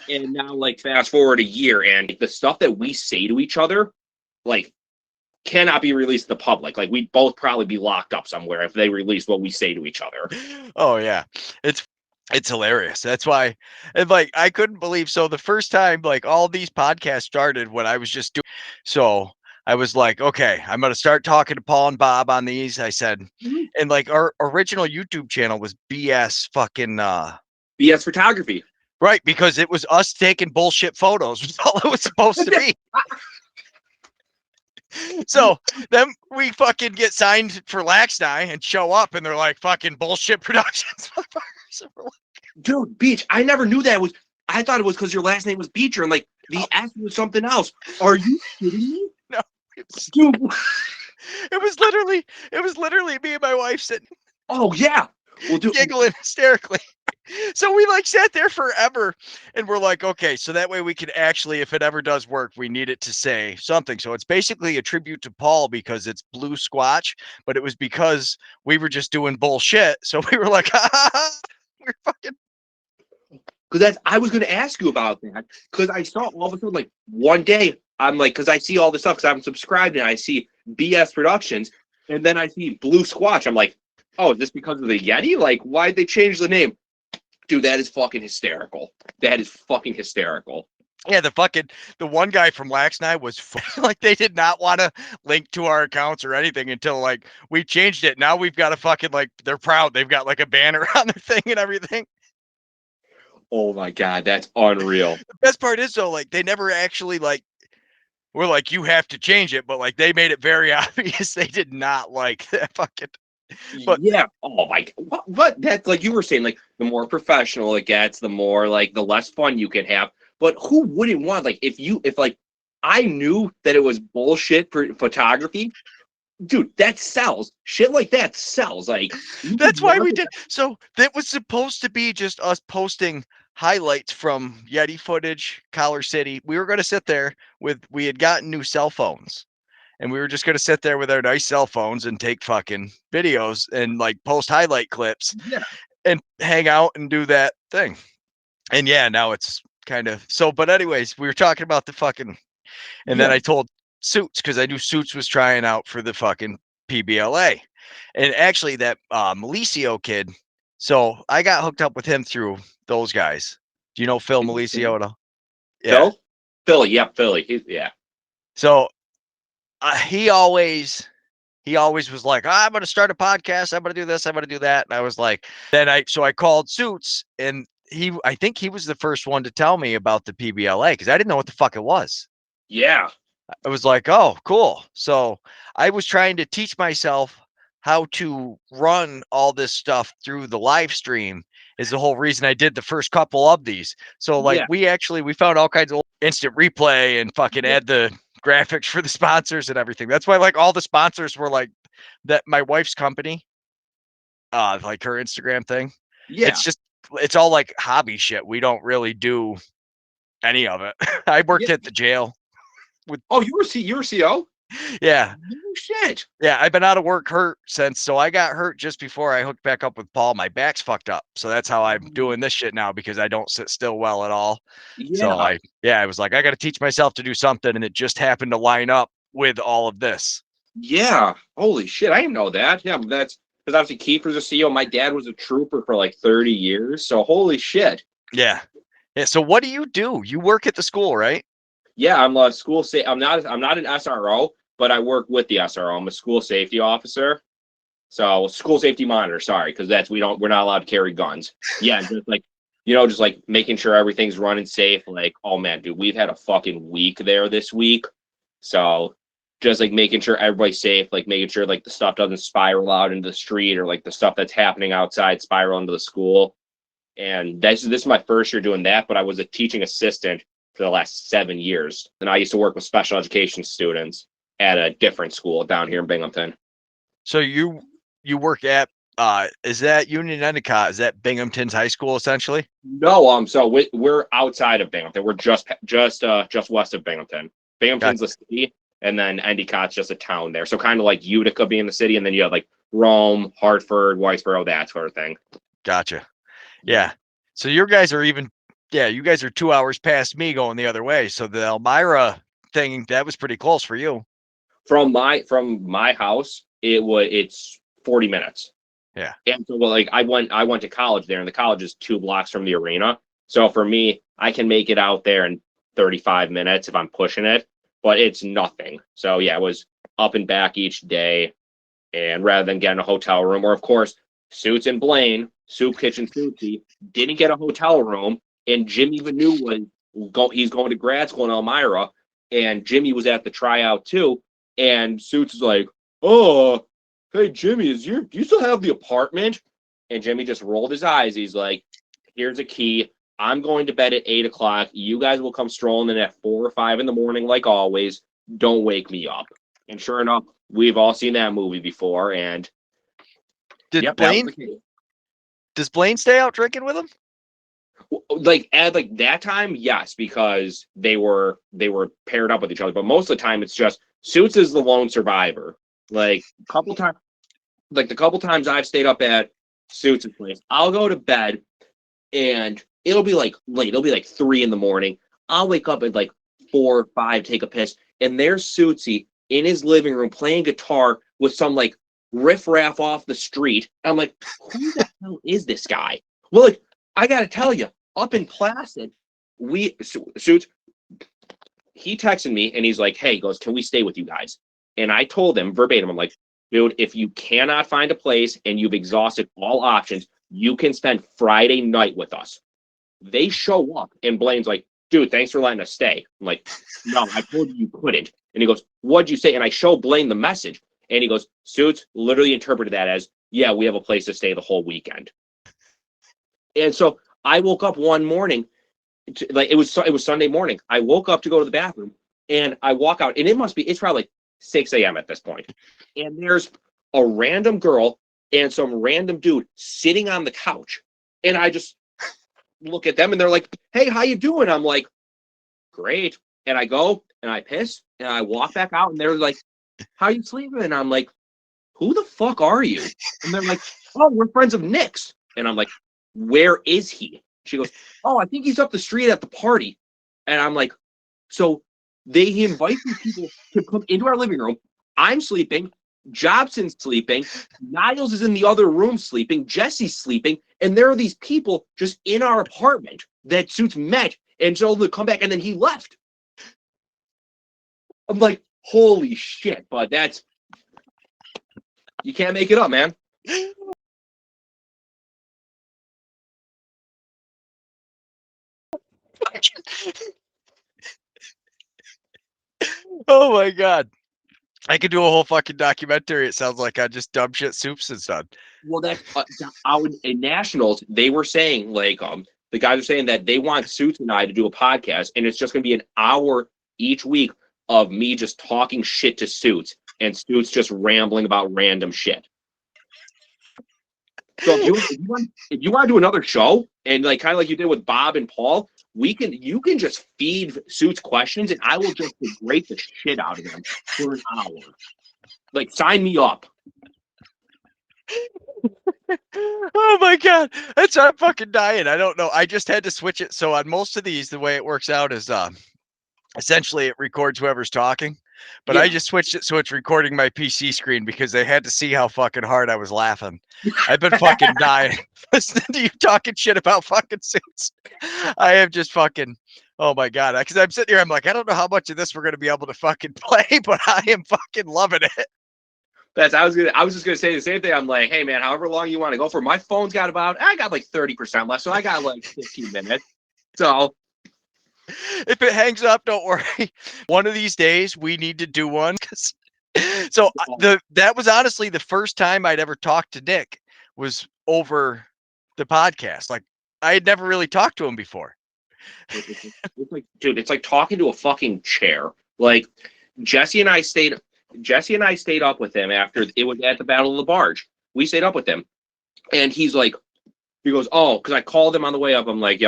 And now, like, fast forward a year, and the stuff that we say to each other, like, cannot be released to the public. Like, we'd both probably be locked up somewhere if they released what we say to each other. Oh, yeah. It's hilarious. That's why, and like, I couldn't believe. So the first time, like, all these podcasts started when I was just doing, so I was like, okay, I'm going to start talking to Paul and Bob on these. I said, and like our original YouTube channel was BS fucking BS photography. Right. Because it was us taking bullshit photos. Was all it was supposed to be. So then we fucking get signed for Laxney and show up and they're like fucking bullshit productions. Dude, Beach, I never knew that I thought it was because your last name was Beecher and like the S was something else. Are you kidding me? No. Dude. It was literally me and my wife sitting. Oh yeah. Well, giggling hysterically. So we like sat there forever and we're like, okay, so that way we can actually, if it ever does work, we need it to say something. So it's basically a tribute to Paul because it's Blue Squatch, but it was because we were just doing bullshit. So we were like, we're fucking. Because I was going to ask you about that because I saw all of a sudden, like one day, I'm like, because I see all this stuff because I'm subscribed and I see BS Productions and then I see Blue Squatch. I'm like, oh, is this because of the Yeti? Like, why'd they change the name? Dude, that is fucking hysterical. That is fucking hysterical. Yeah, the one guy from Lax Night was like they did not want to link to our accounts or anything until like we changed it. Now we've got a fucking like they're proud. They've got like a banner on their thing and everything. Oh my god, that's unreal. The best part is though, like they never actually like were like you have to change it, but like they made it very obvious they did not like that fucking. But yeah. Oh my. What? That's like you were saying. Like the more professional it gets, the more like the less fun you can have. But who wouldn't want like if like I knew that it was bullshit for photography, dude, that sells. Shit like that sells. Like that's why we did. So that was supposed to be just us posting highlights from Yeti footage, Collar City. We were going to sit there we had gotten new cell phones. And we were just going to sit there with our nice cell phones and take fucking videos and like post highlight clips and hang out and do that thing. And yeah, now it's kind of so. But anyways, we were talking about the fucking, and then I told Suits because I knew Suits was trying out for the fucking PBLA. And actually that Malicio kid. So I got hooked up with him through those guys. Do you know Phil Malicio at all? Yeah. Philly. Yeah, Philly. Yeah. So he always was like, I'm going to start a podcast. I'm going to do this. I'm going to do that. And I was like, so I called Suits and I think he was the first one to tell me about the PBLA because I didn't know what the fuck it was. Yeah. I was like, oh, cool. So I was trying to teach myself how to run all this stuff through the live stream is the whole reason I did the first couple of these. So like we found all kinds of instant replay and fucking add the graphics for the sponsors and everything. That's why like all the sponsors were like that my wife's company, like her Instagram thing. Yeah. It's all like hobby shit. We don't really do any of it. I worked at the jail with you were CO? Yeah. Oh, shit. Yeah, I've been out of work hurt since. So I got hurt just before I hooked back up with Paul. My back's fucked up. So that's how I'm doing this shit now because I don't sit still well at all. Yeah. So I was like, I got to teach myself to do something. And it just happened to line up with all of this. Yeah. Holy shit. I didn't know that. Yeah. That's because obviously Kiefer's a CEO. My dad was a trooper for like 30 years. So holy shit. Yeah. Yeah. So what do? You work at the school, right? Yeah, I'm a school I'm not an SRO, but I work with the SRO. I'm a school safety officer. So school safety monitor, sorry, because we're not allowed to carry guns. Yeah, just like just like making sure everything's running safe. Like, oh man, dude, we've had a fucking week there this week. So just like making sure everybody's safe, like making sure like the stuff doesn't spiral out into the street or like the stuff that's happening outside spiral into the school. And this is my first year doing that, but I was a teaching assistant for the last 7 years. And I used to work with special education students at a different school down here in Binghamton. So you work at, is that Union Endicott? Is that Binghamton's high school essentially? No, so we're outside of Binghamton. We're just west of Binghamton. Binghamton's a city, and then Endicott's just a town there. So kind of like Utica being the city, and then you have like Rome, Hartford, Whitesboro, that sort of thing. Gotcha. Yeah. So you guys are 2 hours past me going the other way. So the Elmira thing, that was pretty close for you. From my house, it's 40 minutes. Yeah. And so like I went to college there, and the college is 2 blocks from the arena. So for me, I can make it out there in 35 minutes if I'm pushing it, but it's nothing. So yeah, it was up and back each day. And rather than getting a hotel room, or of course, Suits and Blaine, Soup Kitchen Suitsy, didn't get a hotel room. And Jimmy Vanu he's going to grad school in Elmira, and Jimmy was at the tryout too. And Suits is like, "Oh, hey Jimmy, do you still have the apartment?" And Jimmy just rolled his eyes. He's like, "Here's a key. I'm going to bed at 8 o'clock. You guys will come strolling in at 4 or 5 in the morning, like always. Don't wake me up." And sure enough, we've all seen that movie before. And does Blaine stay out drinking with him? Like at like that time, yes, because they were paired up with each other. But most of the time, it's just Suits is the lone survivor. Like the couple times I've stayed up at Suits' place, I'll go to bed and it'll be like late. It'll be like 3 in the morning. I'll wake up at like 4 or 5, take a piss, and there's Suitsy in his living room playing guitar with some like riff raff off the street. I'm like, who the hell is this guy? Well, like I got to tell you, up in Placid, Suits, he texted me and he's like, hey, he goes, can we stay with you guys? And I told him verbatim, I'm like, dude, if you cannot find a place and you've exhausted all options, you can spend Friday night with us. They show up and Blaine's like, dude, thanks for letting us stay. I'm like, no, I told you couldn't. And he goes, what'd you say? And I show Blaine the message. And he goes, Suits literally interpreted that as, yeah, we have a place to stay the whole weekend. And so I woke up one morning, it was Sunday morning. I woke up to go to the bathroom and I walk out and it's probably like 6 a.m. at this point. And there's a random girl and some random dude sitting on the couch. And I just look at them and they're like, hey, how you doing? I'm like, great. And I go and I piss and I walk back out and they're like, how you sleeping? And I'm like, who the fuck are you? And they're like, oh, we're friends of Nick's. And I'm like, where is he? She goes, oh, I think he's up the street at the party. And I'm like, so he invites these people to come into our living room. I'm sleeping. Jobson's sleeping. Niles is in the other room sleeping. Jesse's sleeping. And there are these people just in our apartment that Suits met and told them to come back. And then he left. I'm like, holy shit, bud. You can't make it up, man. Oh my God. I could do a whole fucking documentary. It sounds like I just dumb shit Soups and stuff. Well, that's out in Nationals. They were saying like the guys are saying that they want Suits and I to do a podcast, and it's just going to be an hour each week of me just talking shit to Suits and Suits just rambling about random shit. So if you want to do another show and like kind of like you did with Bob and Paul, you can just feed Suits questions and I will just degrade the shit out of them for an hour. Like sign me up. Oh my God. I'm fucking dying. I don't know. I just had to switch it. So on most of these, the way it works out is essentially it records whoever's talking. But yeah. I just switched it so it's recording my PC screen because they had to see how fucking hard I was laughing. I've been fucking dying listening to you talking shit about fucking Suits. I have just fucking, oh my God. Because I'm sitting here, I'm like, I don't know how much of this we're going to be able to fucking play, but I am fucking loving it. I was just gonna say the same thing. I'm like, hey man, however long you want to go for. My phone's got I got like 30% left, so I got like 15 minutes. So if it hangs up, don't worry. One of these days we need to do one. So that was honestly the first time I'd ever talked to Nick was over the podcast. Like I had never really talked to him before. It's like, dude, it's like talking to a fucking chair. Like Jesse and I stayed up with him after it was at the Battle of the Barge. We stayed up with him, and he goes, oh, because I called him on the way up. I'm like,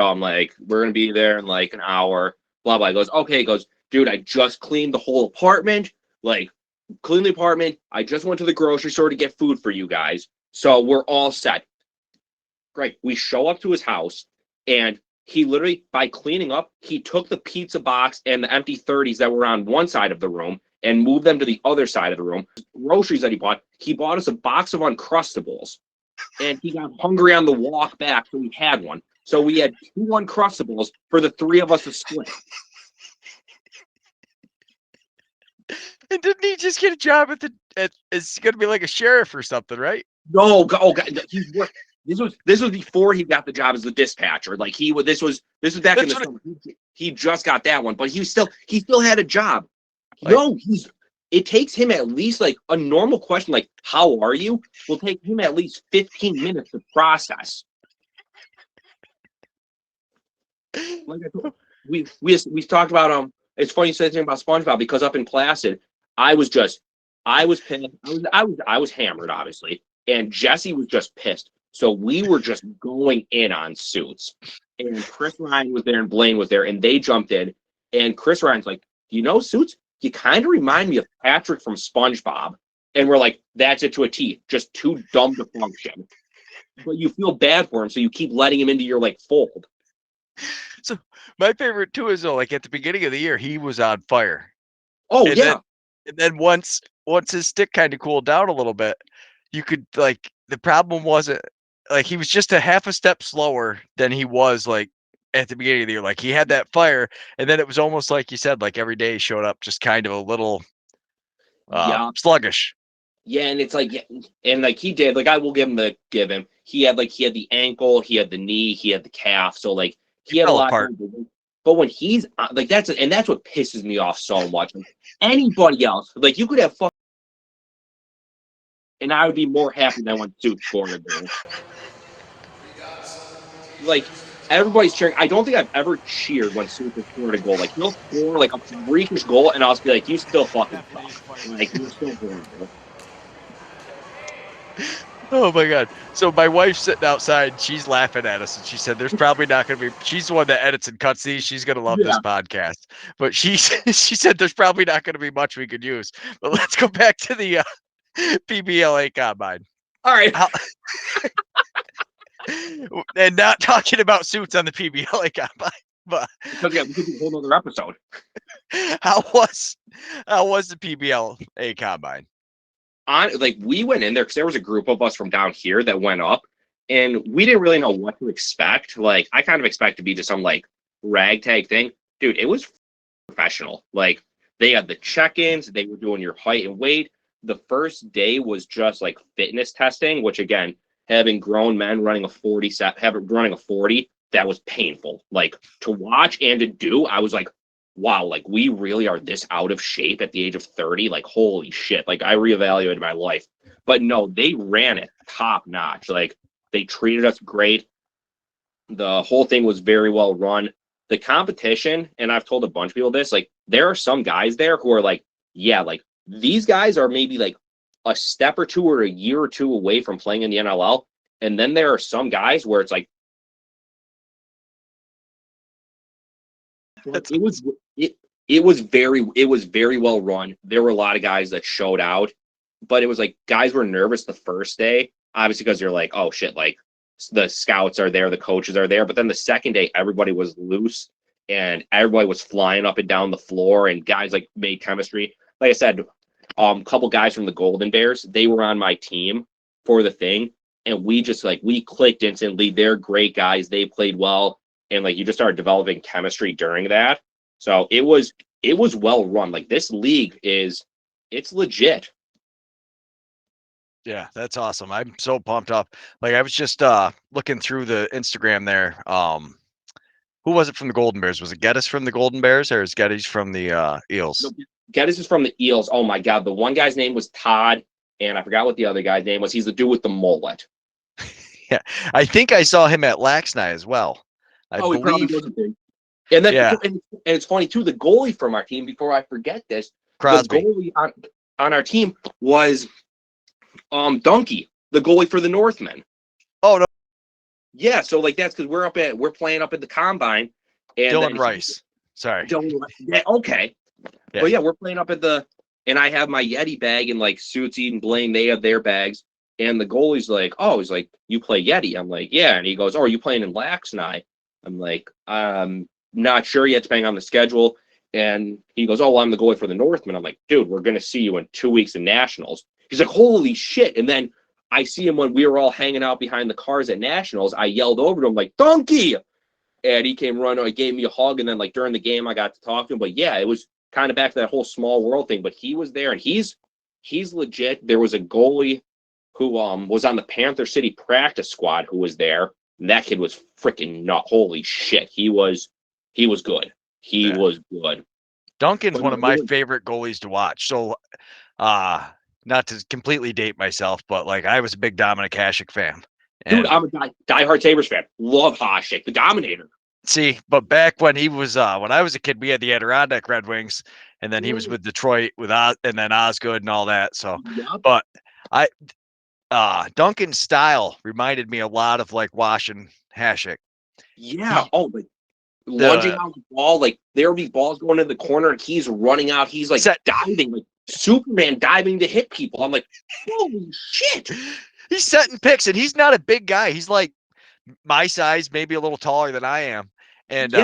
we're gonna be there in like an hour. Blah blah. He goes, okay. He goes, dude, I just cleaned the whole apartment. Like, clean the apartment. I just went to the grocery store to get food for you guys, so we're all set. Great. We show up to his house, and he literally, by cleaning up, he took the pizza box and the empty 30s that were on one side of the room and moved them to the other side of the room. Groceries that he bought us a box of Uncrustables. And he got hungry on the walk back, so we had one. So we had 2 Uncrustables for the 3 of us to split. And didn't he just get a job it's going to be like a sheriff or something, right? No, oh God, this was before he got the job as the dispatcher. Like this was back in the summer. He just got that one, but he still had a job. Like, it takes him at least like a normal question like how are you will take him at least 15 minutes to process. Like I told, we talked about it's funny you said something about SpongeBob because up in Placid I was pissed. I was hammered obviously, and Jesse was just pissed. So we were just going in on Suits, and Chris Ryan was there and Blaine was there, and they jumped in, and Chris Ryan's like, you know, Suits, you kind of remind me of Patrick from SpongeBob. And we're like, that's it to a T, just too dumb to function. But you feel bad for him, so you keep letting him into your like fold. So my favorite too is though, like at the beginning of the year, he was on fire. Oh yeah. And then once his stick kind of cooled down a little bit, you could like the problem wasn't like he was just a half a step slower than he was like at the beginning of the year. Like he had that fire, and then it was almost like you said, like every day he showed up just kind of a little Yeah. sluggish. Yeah, and it's like, and like he did, like I will give him. He had the ankle, he had the knee, he had the calf, so like he had a Fell lot. apart. But when he's like that's what pisses me off so much. Like, anybody else, like you could have fun, and I would be more happy than when Suits scored a goal. Like everybody's cheering. I don't think I've ever cheered when Suits scored a goal. Like he'll score like a freakish goal, and I'll just be like, "You still fucking suck. Like you're still horrible." Oh my god! So my wife's sitting outside. She's laughing at us, and she said, "There's probably not going to be." She's the one that edits and cuts these. She's going to love this podcast. But she said, "There's probably not going to be much we could use." But let's go back to the PBLA combine. All right. And not talking about Suits on the PBLA combine, but because we could do a whole other episode. how was the PBLA combine? We went in there because there was a group of us from down here that went up, and we didn't really know what to expect. Like I kind of expect to be just some like ragtag thing, dude. It was professional. Like they had the check-ins, they were doing your height and weight. The first day was just like fitness testing, which again, having grown men running a 40, that was painful. Like to watch and to do, I was like, wow, like we really are this out of shape at the age of 30. Like, holy shit. Like I reevaluated my life. But no, they ran it top notch. Like they treated us great. The whole thing was very well run. The competition, and I've told a bunch of people this, like there are some guys there who are like, yeah, like these guys are maybe like a step or two or a year or two away from playing in the NLL. And then there are some guys where it's like, it was very well run. There were a lot of guys that showed out, but it was like guys were nervous the first day, obviously because they're like, oh shit, like the scouts are there, the coaches are there. But then the second day, everybody was loose and everybody was flying up and down the floor, and guys like made chemistry. Like I said, a couple guys from the Golden Bears, they were on my team for the thing, and we clicked instantly. They're great guys. They played well, and like you just started developing chemistry during that. So it was well run. Like this league it's legit. Yeah, that's awesome. I'm so pumped up. Like I was just looking through the Instagram there. Who was it from the Golden Bears? Was it Geddes from the Golden Bears, or is Geddes from the Eels? No, Geddes is from the Eels. Oh my god, the one guy's name was Todd, and I forgot what the other guy's name was. He's the dude with the mullet. Yeah, I think I saw him at Laxney as well. I he believe. probably was a big. And then, and it's funny too. The goalie from our team, before I forget this, Crosby. The goalie on our team was Donkey, the goalie for the Northmen. Oh no. Yeah, so like that's because we're playing up at the combine. And Dylan Rice. Sorry. Yeah, okay. Yeah. But yeah, we're playing up at and I have my Yeti bag, and like Suitsy and Blaine, they have their bags. And the goalie's like, oh, he's like, you play Yeti? I'm like, yeah. And he goes, oh, are you playing in Laxney? I'm like, not sure yet, depending on the schedule. And he goes, oh, well, I'm the goalie for the Northmen. I'm like, dude, we're going to see you in 2 weeks in Nationals. He's like, holy shit. And then I see him when we were all hanging out behind the cars at Nationals. I yelled over to him like, Donkey. And he came running. He gave me a hug. And then like during the game, I got to talk to him. But yeah, it was kind of back to that whole small world thing. But he was there, and he's legit. There was a goalie who was on the Panther City practice squad who was there. And that kid was freaking nut. Holy shit. He was good. He was good. Duncan's one of my favorite goalies to watch. So, not to completely date myself, but like I was a big Dominic Hasek fan. And, dude, I'm a diehard Sabres fan. Love Hasek, the Dominator. See, but back when he was, when I was a kid, we had the Adirondack Red Wings, and then he was with Detroit with and then Osgood and all that. So, but Duncan's style reminded me a lot of like watching Hasek. Yeah. Lunging out the ball, like there would be balls going in the corner, and he's running out. He's like diving, like Superman diving to hit people. I'm like, holy shit! He's setting picks, and he's not a big guy. He's like my size, maybe a little taller than I am. And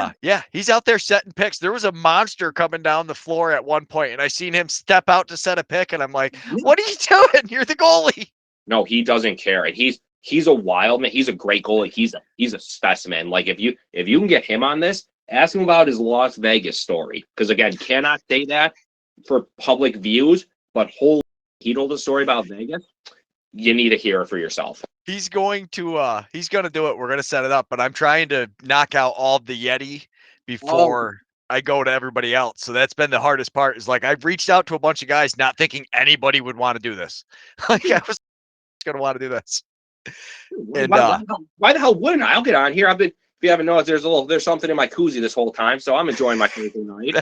he's out there setting picks. There was a monster coming down the floor at one point, and I seen him step out to set a pick, and I'm like, what are you doing? You're the goalie. No, he doesn't care, and he's a wild man. He's a great goalie. He's a specimen. Like if you can get him on this, ask him about his Las Vegas story. Because again, cannot say that for public views, but he told a story about Vegas. You need to hear it for yourself. He's going to do it. We're going to set it up, but I'm trying to knock out all the Yeti before I go to everybody else. So that's been the hardest part, is like I've reached out to a bunch of guys not thinking anybody would want to do this. Like I was going to want to do this. And why the hell wouldn't I? I'll get on here. If you haven't noticed, there's something in my koozie this whole time, so I'm enjoying my Thursday night.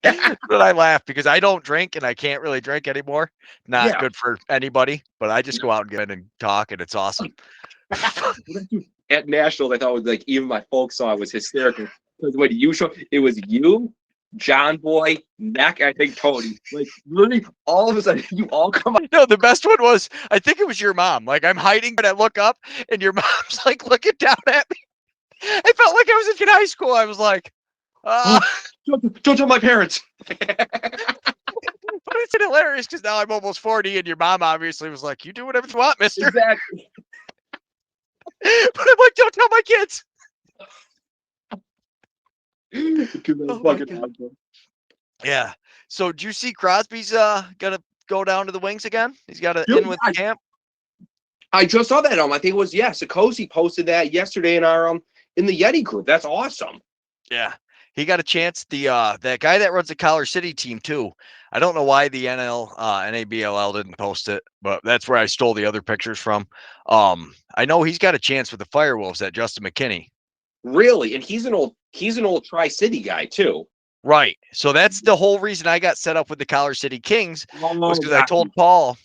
But I laugh because I don't drink and I can't really drink anymore. Not good for anybody, but I just go out and get in and talk, and it's awesome. At Nationals, I thought it was like, even my folks saw it was hysterical. Because when you show, it was you, John Boy, Neck, I think Tony. Like literally all of a sudden you all come out. No, the best one was, I think it was your mom. Like I'm hiding, but I look up and your mom's like looking down at me. I felt like I was in high school. I was like, don't tell my parents. But it's hilarious because now I'm almost 40 and your mom obviously was like, you do whatever you want, mister. Exactly. But I'm like, don't tell my kids. Yeah. So do you see Crosby's gonna go down to the Wings again? He's got to in with the camp. I just saw that. I think it was Sikosi posted that yesterday in our in the Yeti group. That's awesome. Yeah. He got a chance. The that guy that runs the Collar City team too. I don't know why the NABLL didn't post it, but that's where I stole the other pictures from. I know he's got a chance with the Firewolves, that Justin McKinney. Really? And he's an old Tri-City guy too. Right. So that's the whole reason I got set up with the Collar City Kings, was because I told Paul,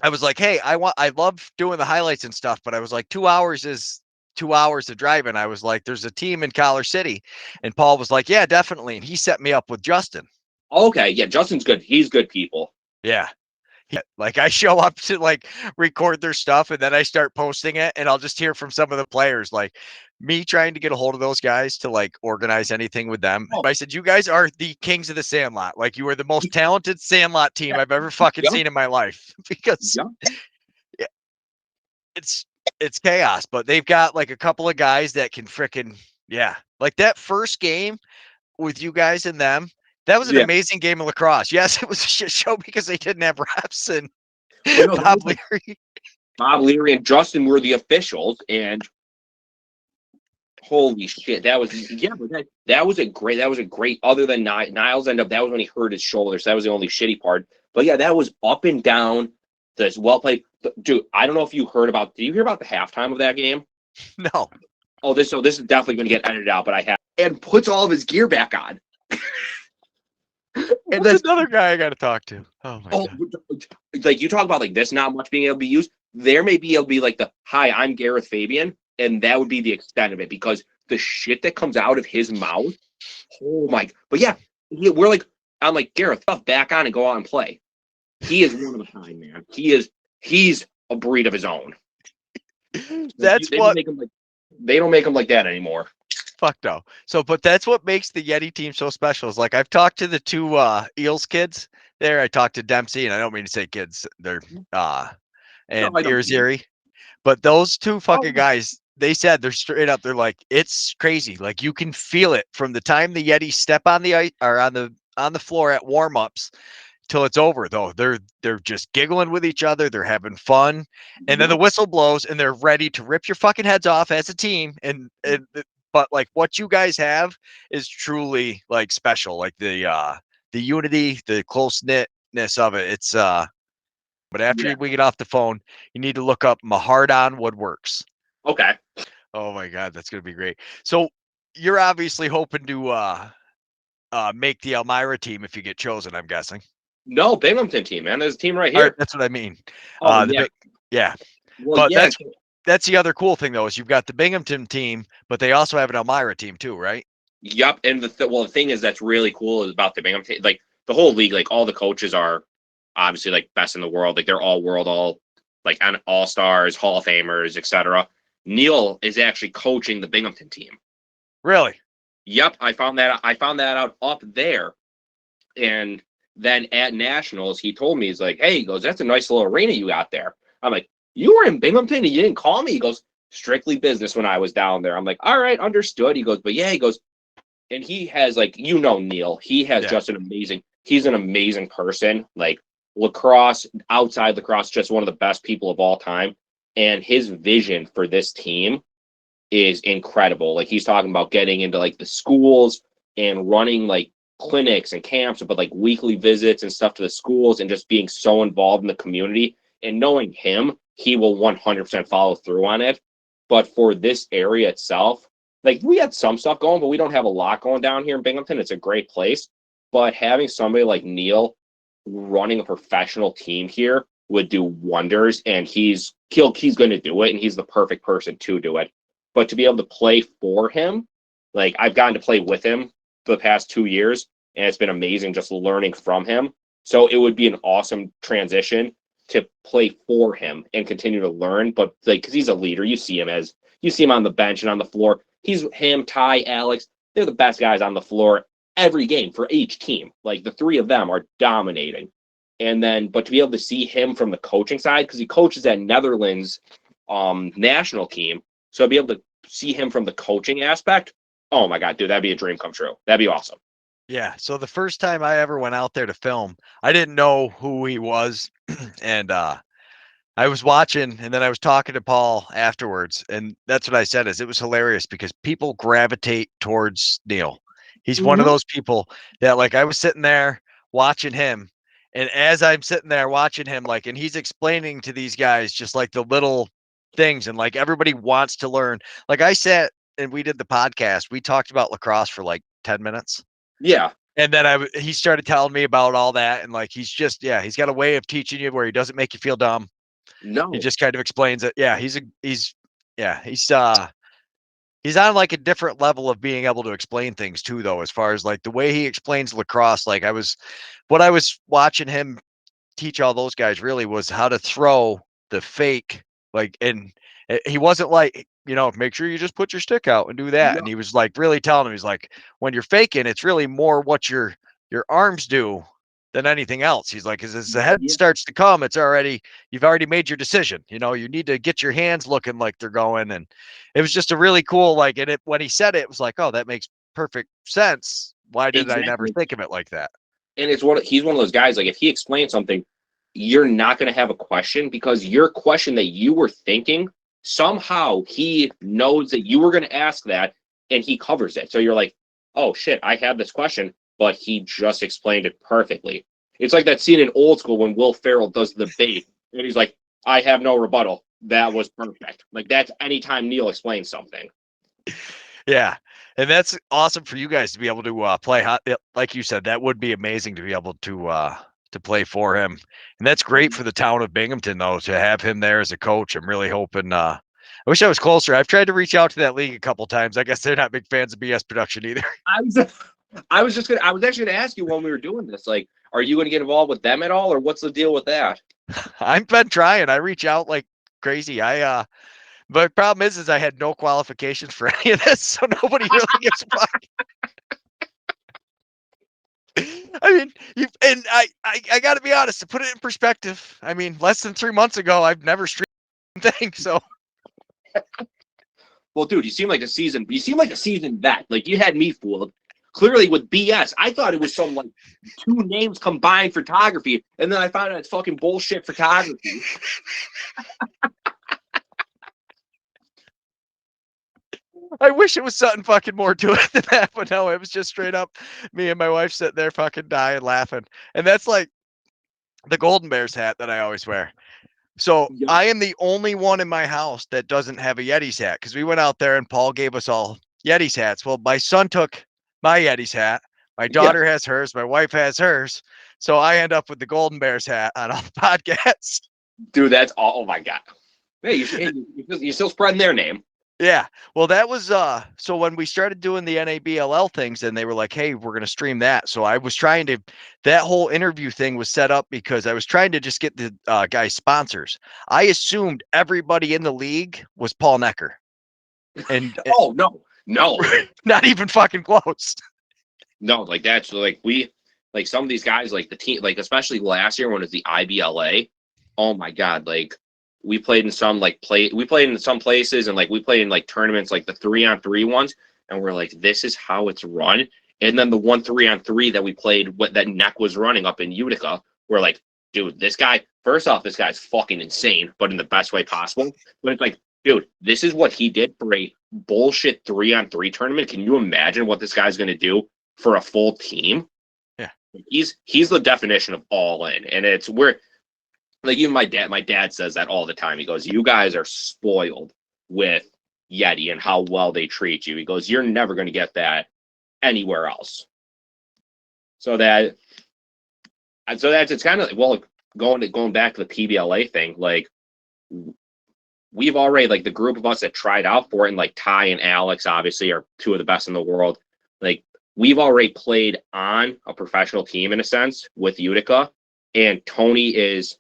I was like, hey, I love doing the highlights and stuff, but I was like, 2 hours is 2 hours of driving. I was like, there's a team in Collar City. And Paul was like, yeah, definitely. And he set me up with Justin. Okay. Yeah. Justin's good. He's good people. Yeah. Like I show up to like record their stuff and then I start posting it, and I'll just hear from some of the players, like me trying to get a hold of those guys to like organize anything with them. I said, you guys are the kings of the Sandlot. Like you are the most talented Sandlot team I've ever fucking seen in my life, because it's chaos, but they've got like a couple of guys that can frickin' like that first game with you guys and them. That was an amazing game of lacrosse. Yes, it was a shit show because they didn't have refs and Bob Leary and Justin were the officials, and holy shit, that was that was a great. Other than Niles ended up, that was when he hurt his shoulder, so that was the only shitty part. But yeah, that was up and down. That's well played, dude. I don't know if you heard about. Did you hear about the halftime of that game? No. Oh, this is definitely going to get edited out, but I have. And puts all of his gear back on. And that's another guy I got to talk to. Oh my god! Like you talk about like this not much being able to be used. There may be able to be like the hi, I'm Gareth Fabian, and that would be the extent of it, because the shit that comes out of his mouth. Oh my! But yeah, we're like, I'm like, Gareth, back on and go out and play. He is one of a kind, man. He's a breed of his own. That's they don't make him like that anymore. Fuck no. So, but that's what makes the Yeti team so special. Is like I've talked to the two Eels kids there. I talked to Dempsey, and I don't mean to say kids. They're and Irizarry. But those two fucking guys, they said they're straight up. They're like, it's crazy. Like you can feel it from the time the Yeti step on the ice or on the floor at warm-ups till it's over. Though they're just giggling with each other. They're having fun, and then the whistle blows, and they're ready to rip your fucking heads off as a team. But like what you guys have is truly like special. Like the unity, the close knitness of it. It's but after we get off the phone, you need to look up Mahardon Woodworks. Okay. Oh my god, that's gonna be great. So you're obviously hoping to make the Elmira team if you get chosen, I'm guessing. No, Binghamton team, man. There's a team right here. That's what I mean. Oh, Well, that's the other cool thing though, is you've got the Binghamton team, but they also have an Elmira team too, right? Yep. And the thing is that's really cool is about the Binghamton, like the whole league, like all the coaches are obviously like best in the world. Like they're all like all-stars, Hall of Famers, etc. Neil is actually coaching the Binghamton team. Really? Yep. I found that out up there. And then at Nationals, he told me, he's like, hey, he goes, that's a nice little arena you got there. I'm like, you were in Binghamton and you didn't call me? He goes, strictly business when I was down there. I'm like, all right, understood. He goes, but yeah, he goes, and he has like, Neil, he has just he's an amazing person. Like lacrosse, outside lacrosse, just one of the best people of all time. And his vision for this team is incredible. Like he's talking about getting into like the schools and running like clinics and camps, but like weekly visits and stuff to the schools and just being so involved in the community. And knowing him, he will 100% follow through on it. But for this area itself, like we had some stuff going, but we don't have a lot going down here in Binghamton. It's a great place. But having somebody like Neil running a professional team here would do wonders. And he's going to do it. And he's the perfect person to do it. But to be able to play for him, like I've gotten to play with him for the past 2 years, and it's been amazing just learning from him. So it would be an awesome transition to play for him and continue to learn. But like, because he's a leader, you see him on the bench and on the floor. He's him, Ty, Alex. They're the best guys on the floor every game for each team. Like the three of them are dominating. And then, but to be able to see him from the coaching side, because he coaches that Netherlands national team. So I'd be able to see him from the coaching aspect. Oh my God, dude, that'd be a dream come true. That'd be awesome. Yeah. So the first time I ever went out there to film, I didn't know who he was. And I was watching, and then I was talking to Paul afterwards. And that's what I said is it was hilarious because people gravitate towards Neil. He's one of those people that like I was sitting there watching him. And as I'm sitting there watching him, like, and he's explaining to these guys just like the little things, and like everybody wants to learn. Like I sat and we did the podcast. We talked about lacrosse for like 10 minutes. Yeah. And then he started telling me about all that. And like, he's got a way of teaching you where he doesn't make you feel dumb. No. He just kind of explains it. Yeah. He's on like a different level of being able to explain things too, though, as far as like the way he explains lacrosse. Like what I was watching him teach all those guys really was how to throw the fake, like, and he wasn't like, make sure you just put your stick out and do that. No. And he was like really telling him, he's like, when you're faking, it's really more what your arms do than anything else. He's like, as the head starts to come, you've already made your decision. You need to get your hands looking like they're going. And it was just a really cool, like, and when he said it was like, oh, that makes perfect sense. Why did I never think of it like that? And he's one of those guys, like if he explains something, you're not going to have a question because your question that you were thinking, somehow he knows that you were going to ask that and he covers it. So you're like, oh shit, I have this question, but he just explained it perfectly. It's like that scene in Old School when Will Ferrell does the bait and he's like, I have no rebuttal. That was perfect. Like that's anytime Neil explains something. Yeah. And that's awesome for you guys to be able to play. Like you said, that would be amazing to be able to play for him. And that's great for the town of Binghamton, though, to have him there as a coach. I'm really hoping. I wish I was closer. I've tried to reach out to that league a couple times. I guess they're not big fans of BS production either. I was actually going to ask you when we were doing this, like, are you going to get involved with them at all, or what's the deal with that? I've been trying. I reach out like crazy. But problem is I had no qualifications for any of this, so nobody really gives a fuck. I mean, I got to be honest, to put it in perspective. I mean, less than 3 months ago, I've never streamed anything. So, well, dude, you seem like a seasoned vet. Like you had me fooled. Clearly with BS, I thought it was some like 2 names combined photography, and then I found out it's fucking bullshit photography. I wish it was something fucking more to it than that, but no, it was just straight up me and my wife sitting there fucking dying laughing. And that's like the Golden Bears hat that I always wear. So I am the only one in my house that doesn't have a Yeti's hat because we went out there and Paul gave us all Yeti's hats. Well, my son took my Yeti's hat. My daughter has hers. My wife has hers. So I end up with the Golden Bears hat on all the podcasts. Dude, that's all. Oh my God. Hey, you're still spreading their name. Yeah. Well, that was so when we started doing the NABLL things and they were like, hey, we're going to stream that. So I was trying to, that whole interview thing was set up because I was trying to just get the guys sponsors. I assumed everybody in the league was Paul Necker. And oh, no, not even fucking close. No, like that's like like some of these guys, like the team, like especially last year when it was the IBLA. Oh my God. Like we played in some we played in some places, and like we played in like tournaments, like the 3-on-3 ones, and we're like, this is how it's run. And then the 1 3-on-3 that we played, what that Neck was running up in Utica, we're like, dude, this guy, first off, this guy's fucking insane, but in the best way possible. But it's like, dude, this is what he did for a bullshit 3-on-3 tournament. Can you imagine what this guy's gonna do for a full team? Yeah. He's the definition of all in. And it's where, like, even my dad says that all the time. He goes, you guys are spoiled with Yeti and how well they treat you. He goes, you're never going to get that anywhere else. So that's it's kind of like, well, going back to the PBLA thing, like, we've already, like, the group of us that tried out for it, and like Ty and Alex obviously are two of the best in the world. Like, we've already played on a professional team in a sense with Utica, and Tony's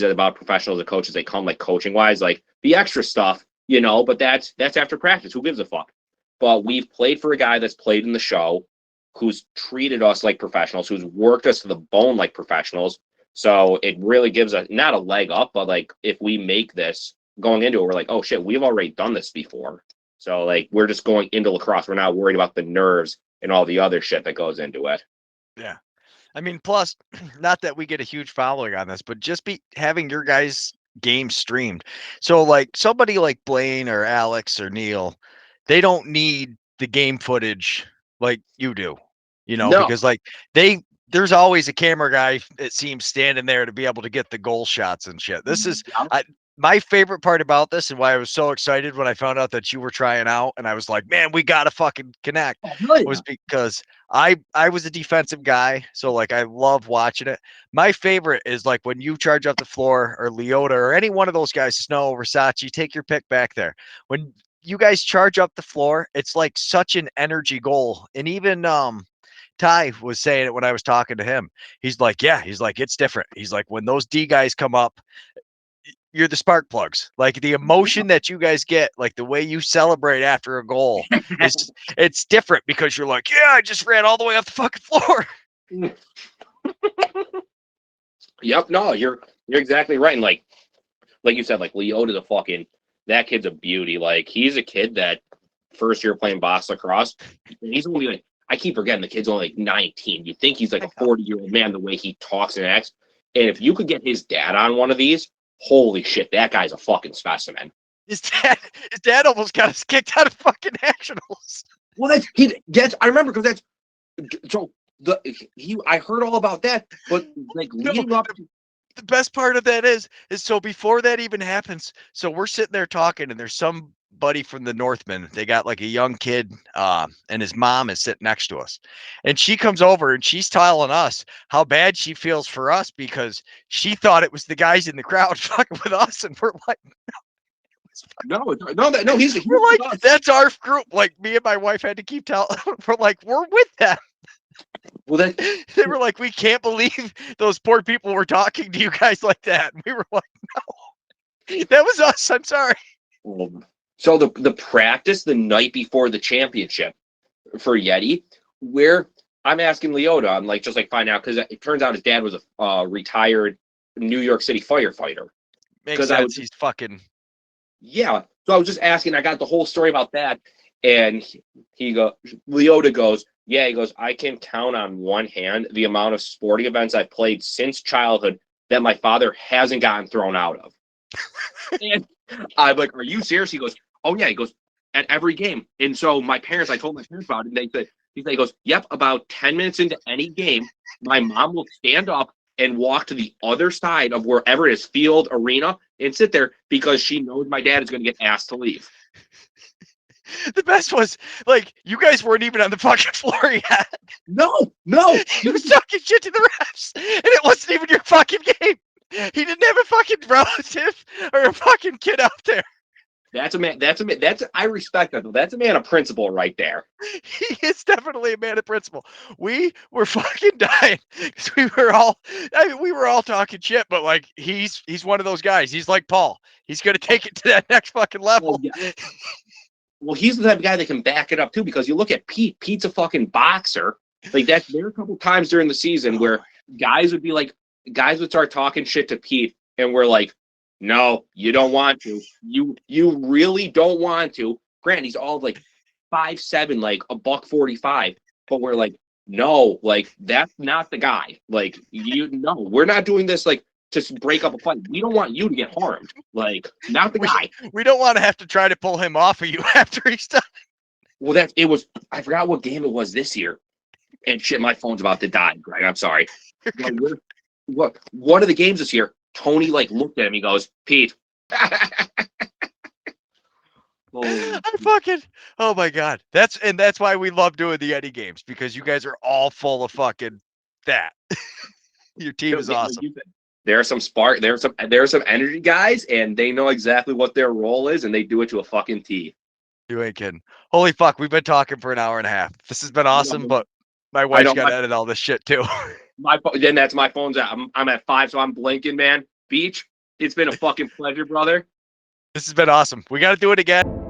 at about professional as a coach as they come, like, coaching wise, like the extra stuff, but that's after practice. Who gives a fuck? But we've played for a guy that's played in the show, who's treated us like professionals, who's worked us to the bone like professionals. So it really gives us not a leg up, but like, if we make this going into it, we're like, oh shit, we've already done this before. So like, we're just going into lacrosse. We're not worried about the nerves and all the other shit that goes into it. Yeah. I mean, plus, not that we get a huge following on this, but just having your guys' game streamed. So like somebody like Blaine or Alex or Neil, they don't need the game footage like you do, No. because like there's always a camera guy, it seems, standing there to be able to get the goal shots and shit. This is my favorite part about this, and why I was so excited when I found out that you were trying out, and I was like, man, we got to fucking connect, was because I was a defensive guy. So like, I love watching it. My favorite is like when you charge up the floor, or Leota, or any one of those guys, Snow, Versace, take your pick back there. When you guys charge up the floor, it's like such an energy goal. And even Ty was saying it when I was talking to him. He's like, yeah, he's like, it's different. He's like, when those D guys come up, you're the spark plugs. Like, the emotion that you guys get, like the way you celebrate after a goal, it's different, because you're like, yeah, I just ran all the way off the fucking floor. Yep. No, you're exactly right. And like you said, like, Leota's that kid's a beauty. Like, he's a kid that first year playing boss lacrosse, and he's only like, I keep forgetting the kid's only like 19. You think he's like a 40-year-old man, the way he talks and acts. And if you could get his dad on one of these, holy shit, that guy's a fucking specimen. His dad almost got us kicked out of fucking nationals. Well, I remember, because I heard all about that, but like, leading up to, the best part of that is so before that even happens, so we're sitting there talking, and there's somebody from the Northman. They got like a young kid, and his mom is sitting next to us, and she comes over and she's telling us how bad she feels for us, because she thought it was the guys in the crowd fucking with us, and we're like, no, he's like, that's our group. Like, me and my wife had to keep telling. We're like, we're with them. Well, they were like, we can't believe those poor people were talking to you guys like that. And we were like, no, that was us. I'm sorry. So the practice the night before the championship for Yeti, where I'm asking Leota, I'm like, just like, find out, because it turns out his dad was a retired New York City firefighter. Makes sense. He's fucking. Yeah. So I was just asking, I got the whole story about that. And Leota goes, yeah, he goes, I can count on one hand the amount of sporting events I've played since childhood that my father hasn't gotten thrown out of. And I'm like, are you serious? He goes, oh yeah. He goes, at every game. And so I told my parents about it, and they said, he goes, yep, about 10 minutes into any game, my mom will stand up and walk to the other side of wherever it is, field, arena, and sit there, because she knows my dad is going to get asked to leave. The best was, like, you guys weren't even on the fucking floor yet. No. He was talking shit to the refs, and it wasn't even your fucking game. He didn't have a fucking relative or a fucking kid out there. That's a man. I respect that, though. That's a man of principle right there. He is definitely a man of principle. We were fucking dying, because we were all talking shit, but like, he's one of those guys. He's like Paul. He's going to take it to that next fucking level. Well, yeah. Well, he's the type of guy that can back it up too, because you look at Pete. Pete's a fucking boxer. Like, that, there are a couple times during the season where guys would start talking shit to Pete, and we're like, No, you don't want to. You really don't want to. Grant, he's all like 5'7", like $145. But we're like, no, like that's not the guy. Like we're not doing this like to break up a fight. We don't want you to get harmed. Like, not the guy. We don't want to have to try to pull him off of you after he's done. Well, I forgot what game it was this year. And shit, my phone's about to die, Greg. I'm sorry. Look, one of the games this year, Tony like looked at him. He goes, Pete. Oh my God. That's why we love doing the Yeti games, because you guys are all full of fucking that. Your team is awesome. There are some spark. There are some energy guys, and they know exactly what their role is, and they do it to a fucking T. You ain't kidding. Holy fuck, we've been talking for an hour and a half. This has been awesome, but my wife's got to edit all this shit too. Then that's my phone's at. I'm at 5, so I'm blinking, man. Beach, it's been a fucking pleasure, brother. This has been awesome. We got to do it again.